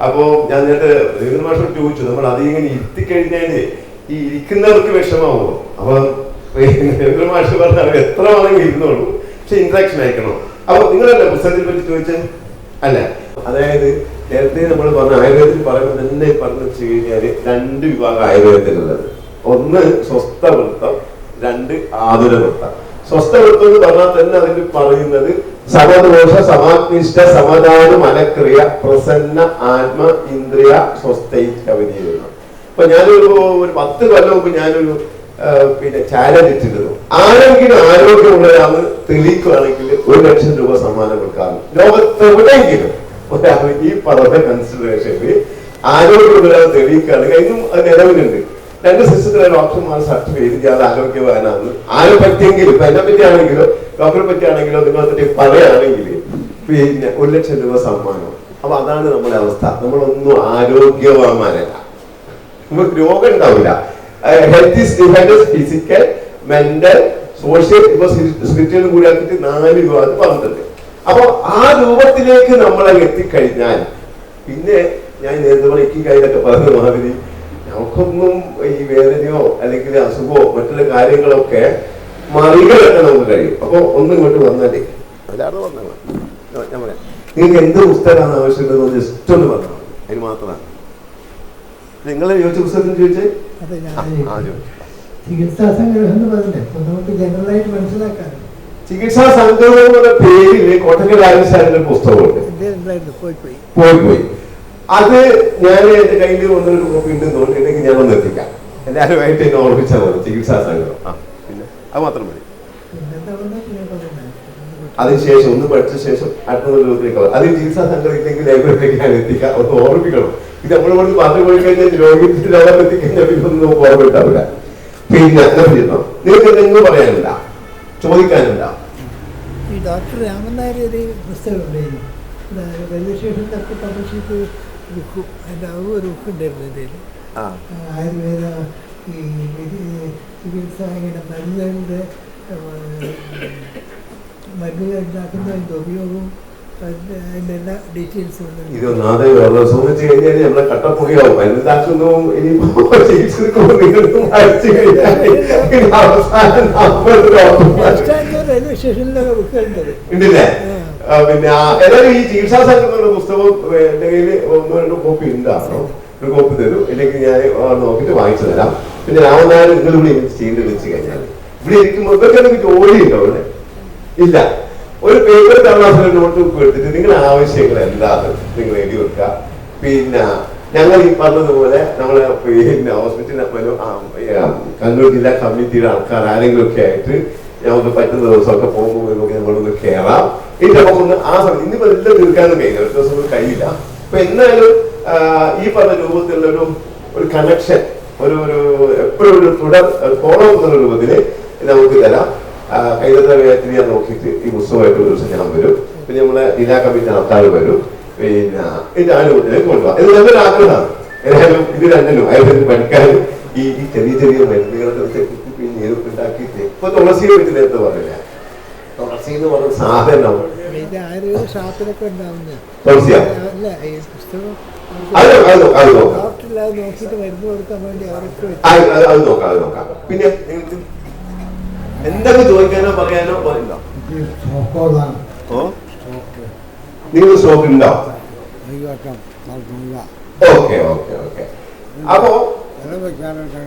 അപ്പോൾ ഞാൻ നേരത്തെ രവീന്ദ്ര മാഷോട് ചോദിച്ചു, നമ്മൾ അതിങ്ങനെ ഇരുത്തിക്കഴിഞ്ഞാൽ ഈ ഇരിക്കുന്നവർക്ക് വിഷമാവുമോ? അപ്പൊ രവീന്ദ്ര മാഷ് പറഞ്ഞാൽ അവർ എത്ര വേണമെങ്കിൽ ഇരുന്നോളൂ, പക്ഷെ ഇന്ററാക്ഷൻ അയക്കണം. അപ്പൊ നിങ്ങളല്ലേ പുസ്തകത്തെ പറ്റി ചോദിച്ചത് അല്ല? അതായത് നേരത്തെ നമ്മൾ പറഞ്ഞ ആയുർവേദത്തിൽ പറയുമ്പോൾ തന്നെ പറഞ്ഞു വെച്ച് കഴിഞ്ഞാൽ 2 വിഭാഗം ആയുർവേദത്തിലുള്ളത്. ഒന്ന് സ്വസ്ഥവൃത്തം, 2 ആതുരവൃത്തം. സ്വസ്ഥവൃത്തം എന്ന് പറഞ്ഞാൽ തന്നെ അതിൽ പറയുന്നത് സമദോഷ സമാഗ്നിഷ്ഠ സമദാനം അനക്രിയ പ്രസന്ന ആത്മ ഇന്ദ്രിയ സ്വസ്ഥൈകവനീയമാണ്. അപ്പൊ ഞാനൊരു 10 കൊല്ലം മുമ്പ് ഞാനൊരു പിന്നെ ചാലഞ്ച് ഇട്ടിരുന്നു. ആരെങ്കിലും ആരോഗ്യമുള്ളവരാണ് തെളിയിക്കുകയാണെങ്കിൽ 1 ലക്ഷം രൂപ സമ്മാനം കൊടുക്കാറുണ്ട്. ലോകത്ത് എവിടെയെങ്കിലും ഒരാൾ ഈ പറഞ്ഞ കൺസിഡറേഷനിൽ ആരോഗ്യമുള്ളവരാണ് തെളിയിക്കുകയാണെങ്കിൽ അതിനും അത് നിലവിലുണ്ട്. 2 സിസ്റ്റത്തിലെ ഡോക്ടർമാർ സർട്ടിഫൈ ചെയ്ത് അത് ആരോഗ്യവാനാണ്. ആരെ പറ്റിയെങ്കിലും, ഇപ്പൊ എന്നെ പറ്റിയാണെങ്കിലോ ഡോക്ടറെ പറ്റിയാണെങ്കിലോ നിങ്ങളെ പറ്റി പറയുകയാണെങ്കിൽ പിന്നെ 1 ലക്ഷം രൂപ സമ്മാനം. അപ്പൊ അതാണ് നമ്മുടെ അവസ്ഥ. നമ്മളൊന്നും ആരോഗ്യവാന്മാരല്ല, നമുക്ക് രോഗം ഉണ്ടാവില്ല. Health is defined as physical, mental, social, ഇപ്പൊ സ്പിരിച്വൽ കൂടി ആക്കിയിട്ട് 4 രൂപ പറഞ്ഞിട്ടുണ്ട്. അപ്പൊ ആ രൂപത്തിലേക്ക് നമ്മൾ എത്തിക്കഴിഞ്ഞാൽ പിന്നെ ഞാൻ നേരത്തെ എനിക്ക് കയ്യിലൊക്കെ പറഞ്ഞ മാതിരി നമുക്കൊന്നും ഈ വേദനയോ അല്ലെങ്കിൽ അസുഖമോ മറ്റുള്ള കാര്യങ്ങളൊക്കെ മറികടക്കാൻ നമുക്ക് കഴിയും. അപ്പൊ ഒന്നും ഇങ്ങോട്ട് വന്നാലേ അല്ലാതെ വന്നാൽ ഞാൻ പറയാം, നിങ്ങൾക്ക് എന്ത് പുസ്തകമാണ് ആവശ്യമുള്ളത് ജസ്റ്റ് ഒന്ന് പറഞ്ഞാൽ മതി. അതിന് മാത്രമാണ് നിങ്ങൾ ചോദിച്ച പുസ്തകത്തിന് ചോദിച്ചേ. ചികിത്സാ സംഗ്രഹം എന്ന് പറഞ്ഞില്ലേ, നമുക്ക് ജനറലായിട്ട് മനസ്സിലാക്കാൻ ചികിത്സാ സംഗ്രഹം എന്നുള്ള പേരില് കോട്ടക്കൽ രാജസാറിന്റെ പുസ്തകമുണ്ട്, പോയി. അത് ഞാൻ എന്റെ കയ്യിൽ 1 കോപ്പി ഉണ്ടെന്ന് തോന്നിയിട്ടുണ്ടെങ്കിൽ ഞാൻ ഒന്ന് എത്തിക്കാം. എല്ലാവരുമായിട്ട് എന്നെ ഓർമ്മിച്ചാൽ മതി. ചികിത്സാ സംഗ്രഹം പിന്നെ അത് മാത്രം മതി. അതിനുശേഷം ഒന്ന് പഠിച്ച ശേഷം അടുത്ത രൂപത്തിലേക്ക് അത് ചികിത്സാ സംഗ്രഹം ഇല്ലെങ്കിൽ ലൈബ്രറിയിലേക്ക് ഞാൻ എത്തിക്കാം. ഒന്ന് ഓർമ്മിക്കണം. ഇത് നമ്മൾ ഇവിടെ പറഞ്ഞു പോയി കഴിഞ്ഞാൽ രോഗിയുടെ എത്തിക്കഴിഞ്ഞാൽ ഇതൊന്നും ഓർമ്മ. പിന്നെ നിങ്ങൾക്ക് എന്തെങ്കിലും പറയാനില്ല, ചോദിക്കാനില്ല? ഈ ഡോക്ടർ രാമൻ നായർ ഒരു പുസ്തകം ഉണ്ടായിരുന്നു, റെയിൽവേ സ്റ്റേഷനിലൊക്കെ പബ്ലിഷ് ചെയ്ത് ബുക്കും, അതിൻ്റെ ഒരു ബുക്ക് ഉണ്ടായിരുന്നു ഇതിൽ. ആയുർവേദ ഈ ചികിത്സ ഇങ്ങനെ മരുന്നുകളുടെ മരുന്നുകൾ ഉണ്ടാക്കുന്നതിൻ്റെ ഉപയോഗവും അതിൻ്റെ എല്ലാ ഡീറ്റെയിൽസും ഇതൊന്നാതെ സൂചിച്ചു കഴിഞ്ഞാൽ നമ്മളെ കട്ടപ്പുകയാവും. മരുന്നാക്കുന്നതും ഇനിയിപ്പോ ചികിത്സിക്കുമ്പോൾ നിങ്ങൾക്കും അയച്ചു കഴിഞ്ഞാൽ റെയിൽവേ സ്റ്റേഷനിലൊക്കെ ബുക്കുകളുണ്ടത് ഉണ്ടല്ലേ? പിന്നെ ഏതായാലും ഈ ചികിത്സാ സംഘടനയുടെ പുസ്തകം എന്റെ കയ്യിൽ 1-2 കോപ്പി ഉണ്ടാണോ? ഒരു കോപ്പി തരും, ഇല്ലെങ്കിൽ ഞാൻ നോക്കിയിട്ട് വാങ്ങിച്ചു തരാം. പിന്നെ രാമനായർ നിങ്ങൾ ഇവിടെ ചെയ്യേണ്ടത് വെച്ച് കഴിഞ്ഞാൽ ഇവിടെ ഇരിക്കുമ്പോൾ ഇവർക്ക് എന്തെങ്കിലും ജോലി ഉണ്ടോ? ഇവിടെ ഇല്ല. ഒരു പേപ്പർ കടലാസിലെ നോട്ട് ബുക്ക് എടുത്തിട്ട് നിങ്ങളുടെ ആവശ്യങ്ങൾ എന്താണ് നിങ്ങൾ എഴുതി വെക്കുക. പിന്നെ ഞങ്ങൾ ഈ പറഞ്ഞതുപോലെ നമ്മളെ പിന്നെ ഹോസ്പിറ്റലിൽ കണ്ണൂർ ജില്ലാ കമ്മിറ്റിയുടെ ആൾക്കാർ ആരെങ്കിലും ഒക്കെ ആയിട്ട് ഞങ്ങൾക്ക് പറ്റുന്ന ദിവസമൊക്കെ പോകുമ്പോൾ നമ്മളൊന്ന് കയറാം. ഇതിന്റെ ഒന്ന് ആ സമയം ഇന്നിപ്പോ എല്ലാം തീർക്കാനും കഴിയില്ല, ഒരു ദിവസം ഒന്നും കഴിയില്ല. അപ്പൊ എന്നാലും ഈ പറഞ്ഞ രൂപത്തിലുള്ള ഒരു കണക്ഷൻ, ഒരു എപ്പോഴും ഒരു തുടർ ഫോളോ എന്നുള്ള രൂപത്തിൽ നമുക്ക് തരാം. കൈതത്ര വേഗത്തിൽ ഞാൻ നോക്കിയിട്ട് ഈ പുസ്തകമായിട്ട് ഒരു ദിവസം ഞാൻ വരും. പിന്നെ നമ്മളെ ജില്ലാ കമ്മിറ്റി ആൾക്കാർ വരും. പിന്നെ ഇതിന്റെ ആനുകൂല്യത്തിലേക്ക് കൊണ്ടുപോകാം. ഇത് നല്ലൊരു ആഗ്രഹമാണ്. ഏതായാലും ഇത് രണ്ടിനും ആയുർവേദത്തിൽ പഠിക്കാനും ഈ ചെറിയ ചെറിയ മരുന്നുകളൊക്കെ പിന്നെ ഉണ്ടാക്കിയിട്ട് ഇപ്പൊ തുളസിയെ പറ്റി നേരത്തെ പറഞ്ഞില്ല. തുളസി എന്ന് പറഞ്ഞ സാധനം ആയുർവേദ ഷാപ്പിലൊക്കെ ഉണ്ടാവുന്ന തുളസിയാ അല്ല ഈ പുസ്തകം ഡോക്ടറില്ലാതെ നോക്കിയിട്ട് മരുന്ന് കൊടുക്കാൻ വേണ്ടി അവർക്ക് അത് നോക്കാം. പിന്നെ എന്തൊക്കെ ചോദിക്കാനോ പറയാനോ പറയണ്ടോ? നിങ്ങൾ സ്റ്റോക്ക് ഉണ്ടോ? ഓക്കെ. അപ്പോ വില വെക്കാനുണ്ട്.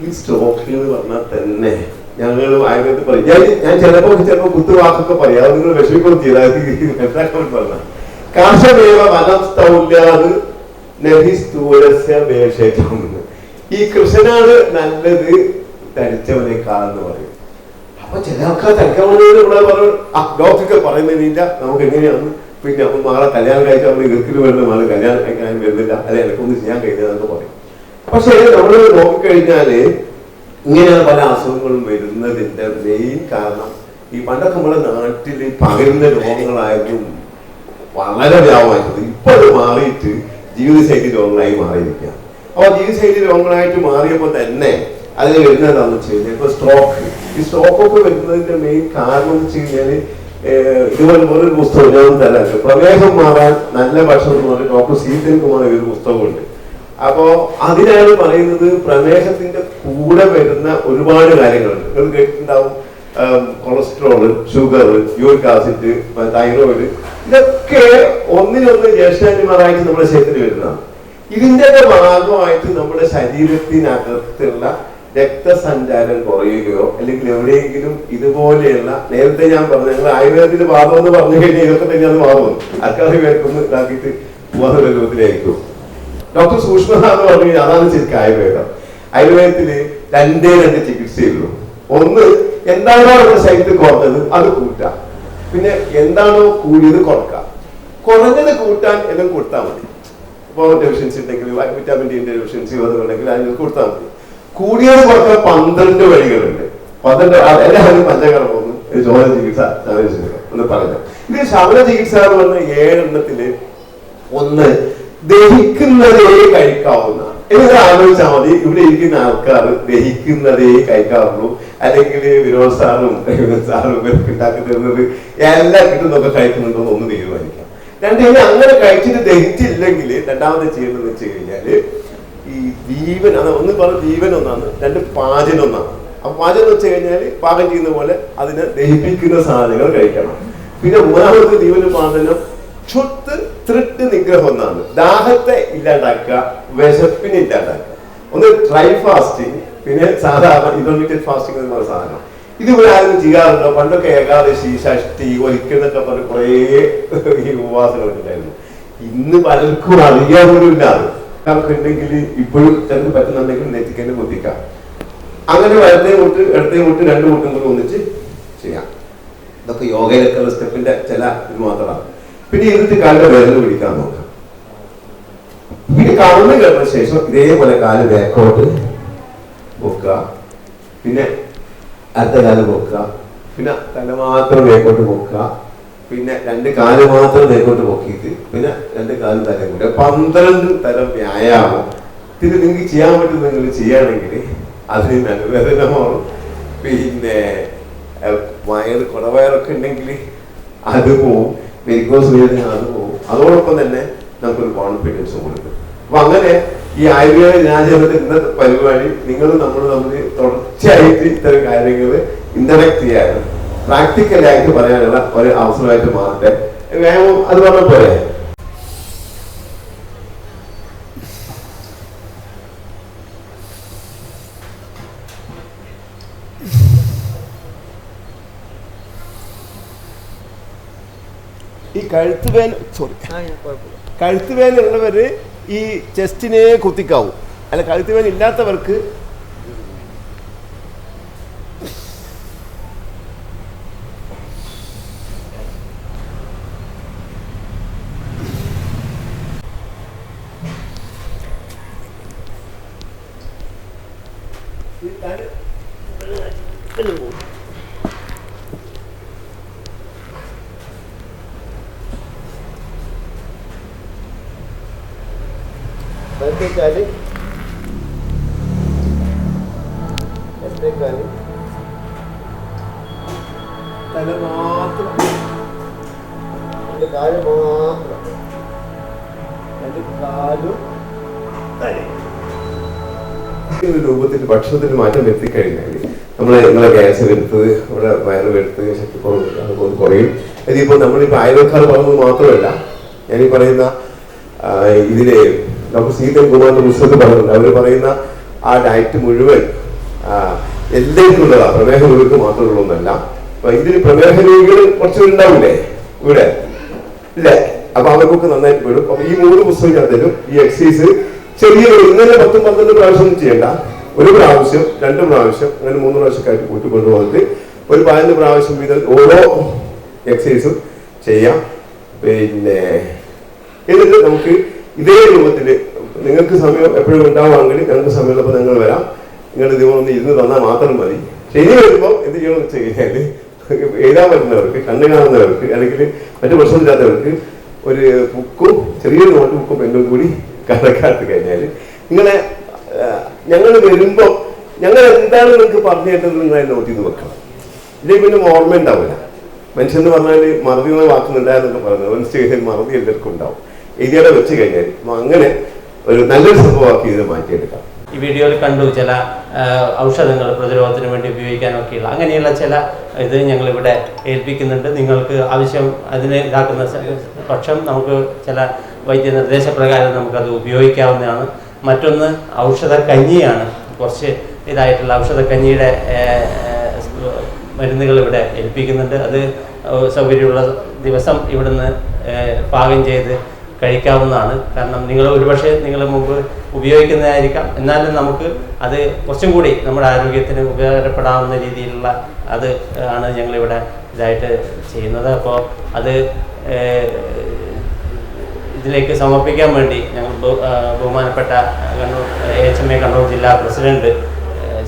ഈ സ്റ്റോക്ക് എന്ന് പറഞ്ഞാൽ തന്നെ ഞങ്ങൾ ആയുർവേദത്തിൽ പറയും. ഞാൻ ചിലപ്പോ കുത്തുവാക്കൊക്കെ പറയാം. അത് നിങ്ങൾ വിഷമിക്കൊന്നും ചെയ്താൽ മനസ്സിലാക്കാൻ പറഞ്ഞ കാർഷമേവ വനസ്ഥൗല്യാത് നഭിസ്ഥൂലസ്യമേഷേറ്റം. ഈ കൃഷ്ണനാണ് നല്ലത് തടിച്ചവനേക്കാളെന്ന് പറയും. അപ്പൊ ചില ആൾക്കാർ തടിക്കാവുന്നതിന് ഇവിടെ പറഞ്ഞു ഡോക്ടർക്ക് പറയുന്നതിനില്ല നമുക്ക് എങ്ങനെയാണെന്ന്. പിന്നെ അപ്പൊ മകളെ കല്യാണം കഴിച്ചാൽ അവന് ഗൾഫിൽ വരുന്ന മകളെ കല്യാണം കഴിക്കാൻ വരുന്നില്ല, അല്ലെ എനിക്കൊന്നും ചെയ്യാൻ കഴിയുന്നതെന്ന് പറയും. പക്ഷെ നമ്മൾ നോക്കിക്കഴിഞ്ഞാല് ഇങ്ങനെയാണ് പല അസുഖങ്ങളും വരുന്നതിന്റെ മെയിൻ കാരണം ഈ പണ്ടൊക്കെ നമ്മുടെ നാട്ടിൽ പകരുന്ന രോഗങ്ങളായിരുന്നു വളരെ വ്യാപകമായിരുന്നത്. ഇപ്പൊ അത് മാറിയിട്ട് ജീവിതശൈലി രോഗങ്ങളായി മാറിയിരിക്കുക. അപ്പൊ ജീവിതശൈലി രോഗങ്ങളായിട്ട് മാറിയപ്പോൾ തന്നെ അതിന് വരുന്നതാണെന്ന് വെച്ച് കഴിഞ്ഞാൽ ഇപ്പൊ സ്ട്രോക്ക്. ഈ സ്ട്രോക്കൊക്കെ വരുന്നതിന്റെ മെയിൻ കാരണം എന്ന് വെച്ച് കഴിഞ്ഞാല് ഇതുപോലെ ഒരു പുസ്തകം ഞാൻ തരാം. പ്രമേഹം മാറാൻ നല്ല ഭക്ഷണം എന്ന് പറഞ്ഞാൽ ഡോക്ടർ സീതൻ കുമാർ ഒരു പുസ്തകമുണ്ട്. അപ്പോ അതിനാണ് പറയുന്നത് പ്രമേഹത്തിന്റെ കൂടെ വരുന്ന ഒരുപാട് കാര്യങ്ങളുണ്ട്. നിങ്ങൾ കേട്ടിട്ടുണ്ടാവും cholesterol, sugar, uric acid, thyroid, ഇതൊക്കെ ഒന്നിനൊന്ന് ജ്യേഷ്ഠാന്യമാരായിട്ട് നമ്മുടെ ശരീരത്തിൽ വരുന്നതാണ്. ഇതിന്റെ ഭാഗമായിട്ട് നമ്മുടെ ശരീരത്തിനകത്തുള്ള രക്തസഞ്ചാരം കുറയുകയോ അല്ലെങ്കിൽ എവിടെയെങ്കിലും ഇതുപോലെയുള്ള നേരത്തെ ഞാൻ പറഞ്ഞു ഞങ്ങൾ ആയുർവേദത്തിന്റെ ഭാഗം എന്ന് പറഞ്ഞു കഴിഞ്ഞാൽ ഇതൊക്കെ തന്നെയാണ് മാറുന്നത്. അക്കാതെ പേർക്കൊന്ന് ഇതാക്കിയിട്ട് പോകാനുള്ള രൂപത്തിലായിരിക്കും. ഡോക്ടർ സൂക്ഷ്മത എന്ന് പറഞ്ഞു കഴിഞ്ഞാൽ അതാണ് ശരിക്കും ആയുർവേദം. ആയുർവേദത്തില് രണ്ടേ ചികിത്സയുള്ളൂ. ഒന്ന് എന്താണോ നമ്മുടെ ശരീരത്തിൽ കുറഞ്ഞത് അത് കൂട്ടാം. പിന്നെ എന്താണോ കൂടിയത് കുറക്കാം. കുറഞ്ഞത് കൂട്ടാൻ എല്ലാം കൊടുത്താൽ മതി. ഇപ്പോൾ ഡെഫിഷ്യൻസി ഉണ്ടെങ്കിൽ വിറ്റാമിൻ ഡിന്റെ ഡെഫിഷ്യൻസി ഉണ്ടെങ്കിൽ അതിന് കൊടുത്താൽ മതി. കൂടിയത് കുറക്കാൻ 12 വഴികളുണ്ട്. 12 എല്ലാവരും പഞ്ചകർമ്മൊന്നും ചോര ചികിത്സ എന്ന് പറഞ്ഞു. ഇത് ശമന ചികിത്സ എന്ന് പറഞ്ഞ 7 എണ്ണത്തില് ഒന്ന് ദഹിക്കുന്നതേ കഴിക്കാവുന്ന. എന്നിട്ട് ആലോചിച്ചാൽ മതി ഇവിടെ ഇരിക്കുന്ന ആൾക്കാർ ദഹിക്കുന്നതേ കഴിക്കാറുള്ളൂ. അല്ലെങ്കിൽ വിനോദ് സാറും ഇവർക്ക് ഉണ്ടാക്കി തരുന്നത് എല്ലാം കിട്ടുന്നതൊക്കെ കഴിക്കുന്നുണ്ടോ എന്ന് ഒന്ന് തീരുമാനിക്കാം. രണ്ടിനെ അങ്ങനെ കഴിച്ചിട്ട് ദഹിച്ചില്ലെങ്കിൽ രണ്ടാമത് ചെയ്യേണ്ടതെന്ന് വെച്ച് കഴിഞ്ഞാല് ഈ ജീവൻ ഒന്ന് പറഞ്ഞ ജീവൻ ഒന്നാണ്, രണ്ട് പാചകം ഒന്നാണ്. അപ്പൊ പാചകം എന്ന് വെച്ച് കഴിഞ്ഞാൽ പാകം ചെയ്യുന്ന പോലെ അതിനെ ദഹിപ്പിക്കുന്ന സാധനങ്ങൾ കഴിക്കണം. പിന്നെ മൂന്നാമത്തെ ജീവനോപാദനം ക്ഷുത്ത് തൃട്ട് നിഗ്രഹം ഒന്നാണ്. ദാഹത്തെ ഇല്ലാണ്ടാക്കുക, വിശപ്പിനെ ഇല്ലാണ്ടാക്കുക. ഒന്ന് ഡ്രൈ ഫാസ്റ്റിംഗ്, പിന്നെ സാധാരണ ഇന്റർമീഡിയറ്റ് ഫാസ്റ്റിംഗ് എന്ന് പറഞ്ഞ സാധനം. ഇതിവിടെ ആരും ചെയ്യാറുണ്ടോ? പണ്ടൊക്കെ ഏകാദശി, ഷഷ്ടി, ഒരിക്കലൊക്കെ പറഞ്ഞ് കുറേ ഈ ഉപവാസങ്ങളൊക്കെ ഉണ്ടായിരുന്നു. ഇന്ന് പലർക്കും അറിയാൻ പോലും ഇല്ലാതെ ഉണ്ടെങ്കിൽ ഇപ്പോഴും ചിലർക്ക് പറ്റുന്നുണ്ടെങ്കിൽ നെറ്റിക്കന്നെ കുത്തിക്കാം. അങ്ങനെ വലത്തേ മുട്ട് ഇടത്തേ മുട്ട് 2 മുട്ടും കൂടി ഒന്നിച്ച് ചെയ്യാം. ഇതൊക്കെ യോഗയിലൊക്കെ സ്റ്റെപ്പിന്റെ ചില ഇത് മാത്രമാണ്. പിന്നെ ഇരുന്നിട്ട് കാലിന്റെ വിരൽ പിടിക്കാൻ നോക്കാം. പിന്നെ കടന്നു കിടന്ന ശേഷം ഇതേപോലെ കാല് ബാക്കോട്ട് പൊക്കുക, പിന്നെ അടുത്ത കാല് പൊക്കുക, പിന്നെ തല മാത്രം ബാക്കോട്ട് പൊക്കുക, പിന്നെ 2 കാല് മാത്രം ബാക്കോട്ട് പൊക്കിയിട്ട് പിന്നെ 2 കാലും തലയും കൂടെ 12 തരം വ്യായാമം. ഇത് നിങ്ങൾക്ക് ചെയ്യാൻ പറ്റും. നിങ്ങൾ ചെയ്യുകയാണെങ്കിൽ അതിന് നടുവേദന മാറും. പിന്നെ വയറ് കുടവയറൊക്കെ ഉണ്ടെങ്കിൽ അത് പോവും. വെരിക്കോസ് വേദന അത് പോവും. അതോടൊപ്പം തന്നെ നമുക്കൊരു കോൺഫിഡൻസും കൊടുക്കും. അപ്പൊ അങ്ങനെ ഈ ആയുർവേദ ദിനാചരണത്തിന്റെ ഇന്നത്തെ പരിപാടി നിങ്ങൾ നമ്മൾ തമ്മിൽ തുടർച്ചയായിട്ട് ഇത്തരം കാര്യങ്ങൾ ഇന്ററാക്ട് ചെയ്യാനും പ്രാക്ടിക്കലായിട്ട് പറയാനുള്ള ഒരു അവസരമായിട്ട് മാറട്ടെ. വ്യായാമം അത് പറഞ്ഞ പോലെ ഈ കഴുത്തുവേദന ഉള്ളവര് ഈ ചെസ്റ്റിനെ കുത്തിക്കാവും. അല്ല, കഴുത്തുവേദന ഇല്ലാത്തവർക്ക് തല മാത്രം രണ്ട് കാല് മാത്രം, രണ്ട് കാലും രൂപത്തിൽ ഭക്ഷണത്തിന് മാറ്റം വരുത്തിക്കഴിഞ്ഞാൽ നിങ്ങളെ ക്യാൻസർ എടുത്തത്, നമ്മുടെ വയറ് എടുത്ത് ശക്തിക്കുറവ് അതുകൊണ്ട് കുറയും. ഇതിപ്പോൾ നമ്മളിപ്പോൾ അയൽക്കാർ പറഞ്ഞത് മാത്രമല്ല, ഞാനീ പറയുന്ന ഇതിലെ ഡോക്ടർ സീതൻ കുമാറിന്റെ പുസ്തകത്തിൽ പറഞ്ഞിട്ടുണ്ട്. അവർ പറയുന്ന ആ ഡയറ്റ് മുഴുവൻ എല്ലാവർക്കും ഉള്ളതാണ്, പ്രമേഹ രോഗികൾക്ക് മാത്രമുള്ളതൊന്നല്ല. അപ്പൊ ഇതിൽ പ്രമേഹ രോഗികൾ കുറച്ചുണ്ടാവില്ലേ ഇവിടെ ഇല്ലേ? അപ്പൊ അവർക്കൊക്കെ നന്നായിട്ട് പെടും. അപ്പൊ ഈ 3 പുസ്തകത്തിലും ഈ എക്സസൈസ് ചെറിയ ഇന്നലെ 10-12 പ്രാവശ്യം ചെയ്യണ്ട, 1 പ്രാവശ്യം 2 പ്രാവശ്യം അങ്ങനെ 3 പ്രാവശ്യക്കാർക്ക് കൂട്ടിക്കൊണ്ടുപോകുന്നത് ഒരു 15 പ്രാവശ്യം വീതം ഓരോ എക്സസൈസും ചെയ്യാം. പിന്നെ എന്നിട്ട് നമുക്ക് ഇതേ രൂപത്തിൽ നിങ്ങൾക്ക് സമയം എപ്പോഴും ഉണ്ടാവുകയാണെങ്കിൽ ഞങ്ങൾക്ക് സമയമുള്ളപ്പോൾ നിങ്ങൾ വരാം. നിങ്ങൾ ഇതുപോലെ ഇരുന്ന് തന്നാൽ മാത്രം മതി. ശനി വരുമ്പോൾ എന്ത് ചെയ്യണമെന്ന് വെച്ച് കഴിഞ്ഞാൽ എഴുതാൻ പറ്റുന്നവർക്ക്, കണ്ണ് കാണുന്നവർക്ക്, അല്ലെങ്കിൽ മറ്റു പ്രശ്നമില്ലാത്തവർക്ക് ഒരു ബുക്കും ചെറിയൊരു നോട്ട് ബുക്കും പെന്നും കൂടി കണക്കാക്കി കഴിഞ്ഞാൽ നിങ്ങളെ ഞങ്ങൾ വരുമ്പോൾ ഞങ്ങൾ എന്താണ് നിങ്ങൾക്ക് പറഞ്ഞു തരുന്നത് നിങ്ങൾ നോട്ട് ചെയ്ത് വെക്കണം. ഇല്ലെങ്കിൽ പിന്നെ ഓർമ്മ ഉണ്ടാവില്ല. മനുഷ്യന്ന് പറഞ്ഞാൽ മറുതിയുള്ള വാക്കുന്നുണ്ടായെന്നൊക്കെ പറയുന്നത് ഒരു സ്റ്റേജിൽ മറുതി എല്ലാവർക്കും ഉണ്ടാവും. എഴുതിയുടെ വെച്ച് കഴിഞ്ഞാൽ അങ്ങനെ ഒരു നല്ലൊരു സംഭവമാക്കി ഇത് മാറ്റിയെടുക്കാം. ഈ വീഡിയോയിൽ കണ്ടു ചില ഔഷധങ്ങൾ പ്രതിരോധത്തിന് വേണ്ടി ഉപയോഗിക്കാനൊക്കെയുള്ള അങ്ങനെയുള്ള ചില ഇത് ഞങ്ങളിവിടെ ഏൽപ്പിക്കുന്നുണ്ട്. നിങ്ങൾക്ക് ആവശ്യം അതിന് ഇതാക്കുന്ന പക്ഷം നമുക്ക് ചില വൈദ്യ നിർദ്ദേശപ്രകാരം നമുക്കത് ഉപയോഗിക്കാവുന്നതാണ്. മറ്റൊന്ന് ഔഷധ കഞ്ഞിയാണ്. കുറച്ച് ഇതായിട്ടുള്ള ഔഷധ കഞ്ഞിയുടെ മരുന്നുകൾ ഇവിടെ ഏൽപ്പിക്കുന്നുണ്ട്. അത് സൗകര്യമുള്ള ദിവസം ഇവിടുന്ന് പാകം ചെയ്ത് കഴിക്കാവുന്നതാണ്. കാരണം നിങ്ങൾ ഒരുപക്ഷെ നിങ്ങൾ മുമ്പ് ഉപയോഗിക്കുന്നതായിരിക്കാം, എന്നാലും നമുക്ക് അത് കുറച്ചും കൂടി നമ്മുടെ ആരോഗ്യത്തിന് ഉപകാരപ്പെടാവുന്ന രീതിയിലുള്ള അത് ആണ് ഞങ്ങളിവിടെ ഇതായിട്ട് ചെയ്യുന്നത്. അപ്പോൾ അത് ഇതിലേക്ക് സമർപ്പിക്കാൻ വേണ്ടി ഞങ്ങൾ ബഹുമാനപ്പെട്ട കണ്ണൂർ HMA കണ്ണൂർ ജില്ലാ പ്രസിഡന്റ്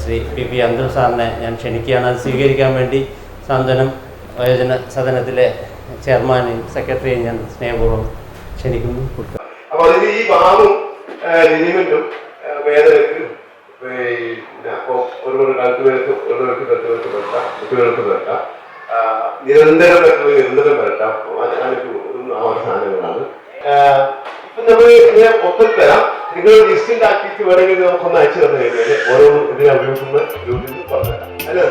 ശ്രീ PP അബ്ദുൾ സാറിനെ ഞാൻ ക്ഷണിക്കുകയാണ്. അത് സ്വീകരിക്കാൻ വേണ്ടി സാന്ത്വനം വയോജന സദനത്തിലെ ചെയർമാനെയും സെക്രട്ടറിയെയും ഞാൻ സ്നേഹപൂർവ്വം ക്ഷണിക്കുന്നു. അപ്പൊ അതിന് ഈ ഭാവം ലിനിമെന്റും വേദനക്ക് ഒരുപാട് കാലത്തുകൾക്ക് ഒരുവർക്ക് തട്ടുകൾക്ക് വരട്ടാം, കുട്ടികൾക്ക് വരട്ടാം, നിരന്തരം വരട്ടാം. സാധനങ്ങളാണ്. ഇപ്പൊ നമ്മൾ ഇങ്ങനെ മൊത്തത്തിൽ തരാം. നിങ്ങൾ ലിസ്റ്റ് ഉണ്ടാക്കിയിട്ട് വേണമെങ്കിൽ നമുക്കൊന്ന് അയച്ചു തന്നു കഴിഞ്ഞാൽ ഓരോ ഇതിനെ ഉപയോഗിക്കുന്ന ഗ്രൂപ്പിൽ പറഞ്ഞുതരാം അല്ലേ?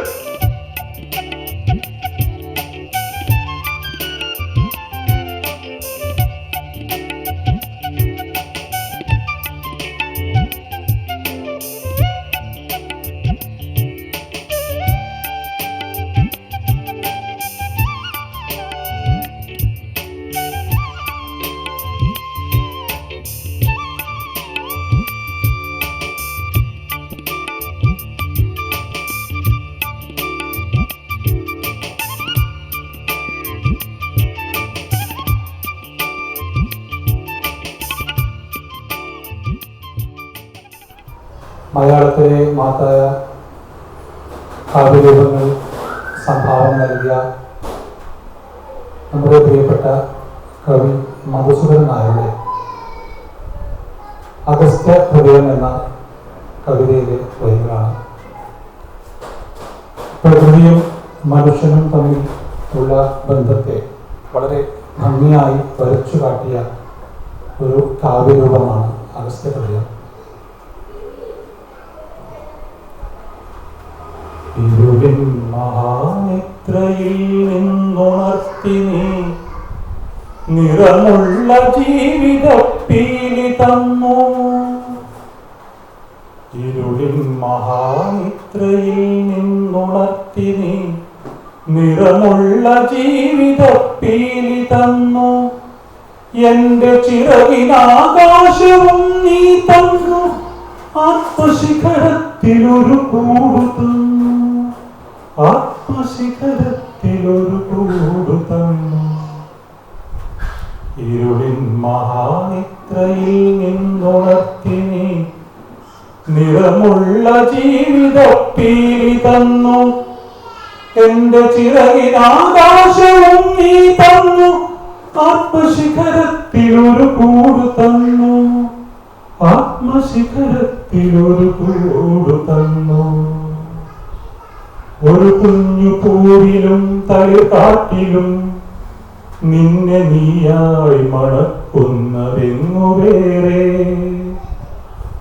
മലയാളത്തിലെ മഹത്തായ കാവ്യരൂപങ്ങൾ സംഭാവന നൽകിയ നമ്മുടെ പ്രിയപ്പെട്ട കവി മധുസൂദൻ നായരുടെ അഗസ്ത്യ ഹൃദയം എന്ന കവിതയിലെ വരികളാണ്. പ്രകൃതിയും മനുഷ്യനും തമ്മിൽ ഉള്ള ബന്ധത്തെ വളരെ ഭംഗിയായി വരച്ചു കാട്ടിയ ഒരു കാവ്യരൂപമാണ് അഗസ്ത്യ ഹൃദയം. ഇരുളിൻ മഹാനിദ്രയിൽ നിന്നുണർത്തി നീ നിറമുള്ള ജീവിതപ്പീലി തന്നു. ഇരുളിൻ മഹാനിദ്രയിൽ നിന്നുണർത്തി നീ നിറമുള്ള ജീവിതപ്പീലി തന്നു. എന്റെ ചിറകിനാകാശവും നീ തന്നു. ആത്മശിഖരത്തിലൊരു കൂടു തന്നു. ആത്മശിഖരത്തിലൊരു കൂടു തന്നു. ഇരുളിൻ മഹാനിദ്രയിൽ നിന്നുണർത്തി നീ നിറമുള്ള ജീവിതപ്പീലി തന്നു. എന്റെ ചിറകിനാകാശവും നീ തന്നു. ആത്മശിഖരത്തിലൊരു കൂടു തന്നു. ആത്മശിഖരത്തിലൊരു കൂടു തന്നു. ഒരു കുഞ്ഞു പൂവിലും തളിർക്കാട്ടിലും നിന്നെ നീയായി മണക്കുന്നതെങ്ങു വേറെ.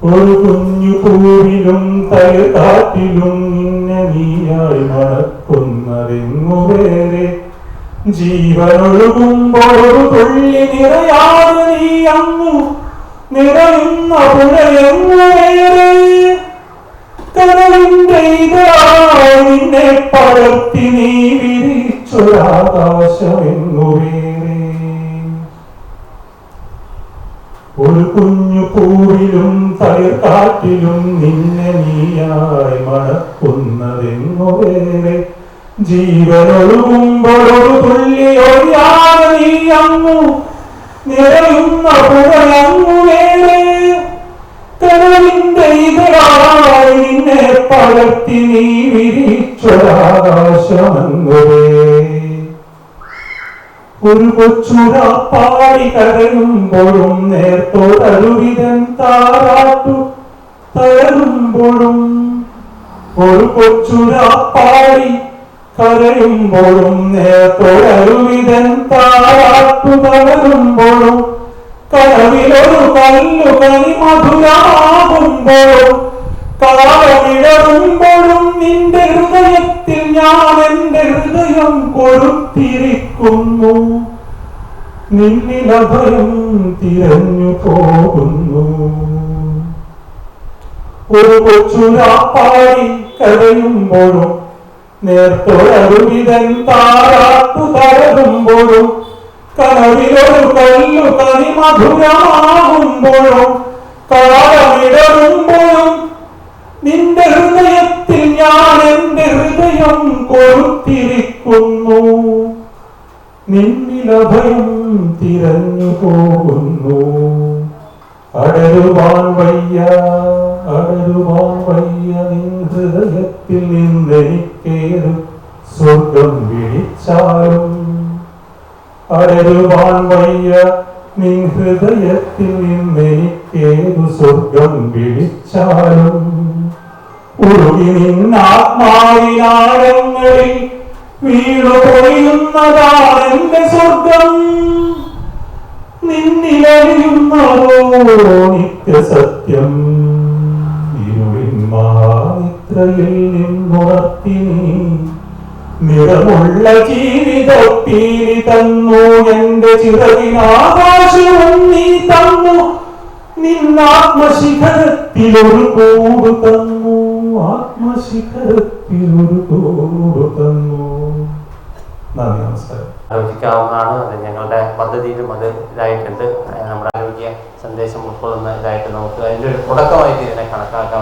ഒരു കുഞ്ഞു പൂവിലും തലകാറ്റിലും നിന്നെ നീയായി മണക്കുന്നതെങ്ങു വേറെ. ജീവനൊഴുകുമ്പോൾ ഒരു തുള്ളി നിറയാതെ നീ അങ്ങു നിറയുന്ന പുഴയെങ്ങു വേറെ. കടലിന്റെ ഇതായി നിന്നെ പടർത്തി നീ വിരിച്ചൊരാകാശമെങ്ങു വേറെ. ഒരു കുഞ്ഞു പൂവിലും തളിർക്കാറ്റിലും നിന്നെ നീയായി മണക്കുന്നതെങ്ങു വേറെ. ജീവനൊഴുകുമ്പോൾ ഒരു തുള്ളി ഒഴിയാതെ നീ അങ്ങു നിറയുന്ന പുഴയങ്ങു വേറെ. കടലിന്റെ ഇതളായി നിന്നെ പടർത്തി നീ വിരിച്ചൊരാകാശമങ്ങു വേറെ. ഒരു കൊച്ചുര പാടി കരയുമ്പോഴും നേർത്തോടരുവിതൻ താരാട്ടു തളരുമ്പോഴും. ഒരു കൊച്ചുര പാടി കരയുമ്പോഴും നേർത്തോടരുവിതൻ താരാട്ടു തളരുമ്പോഴും. കനവിലൊരു കല്ലു കനി മധുരമാകുമ്പോഴും കാലമിടറുമ്പോഴും നിന്റെ ഹൃദയത്തിൽ ഞാൻ എന്റെ ഹൃദയം കൊടുത്തിരിക്കുന്നു. നിന്നിലഭയം തിരഞ്ഞു പോകുന്നു. ഒരു കൊച്ചുരാപ്പാടി കരയുമ്പോഴും നേർത്തൊരരുവിതൻ താരാട്ടു തളരുമ്പോഴും. കനവിലൊരു കല്ലു കനി മധുരമാകുമ്പോഴും കാലമിടറുമ്പോഴും നിന്റെ ഹൃദയത്തിൽ ഞാൻ എന്റെ ഹൃദയം കൊടുത്തിരിക്കുന്നു. നിന്നിലഭയം തിരഞ്ഞു പോകുന്നു. അടരുവാൻ വയ്യ അടരുവാൻ വയ്യ നിൻ ഹൃദയത്തിൽ നിന്നെനിക്കേതു സ്വർഗം വിളിച്ചാലും. അടരുവാൻ വയ്യ നിൻ ഹൃദയത്തിൽ നിന്നെനിക്കേതു സ്വർഗം വിളിച്ചാലും. ഉരുകി നിന്നാത്മാവിനാഴങ്ങളിൽ വീണു പൊഴിയുന്നതാണ് എന്റെ സ്വർഗം. നിന്നിലറിയുന്നതോ നിത്യസത്യം. ഇരുളിൻ മഹാനിദ്രയിൽ നിന്നുണർത്തി നീ നിറമുള്ള ജീവിതപ്പീലി തന്നു. എന്റെ ചിറകിനാകാശവും നീ തന്നു. നിന്നാത്മശിഖരത്തിലൊരു കൂട് തന്നു. ആത്മശിഖരത്തിലൊരു കൂട് തന്നു. നന്ദി, നമസ്കാരം. ആലോചിക്കാവുന്നതാണ്. അത് ഞങ്ങളുടെ പദ്ധതിയിലും അത് ഇതായിട്ടുണ്ട്. നമ്മുടെ ആരോഗ്യ സന്ദേശം ഉൾക്കൊള്ളുന്ന ഇതായിട്ട് നമുക്ക് അതിൻ്റെ ഒരു തുടക്കമായിട്ട് ഇതിനെ കണക്കാക്കാം.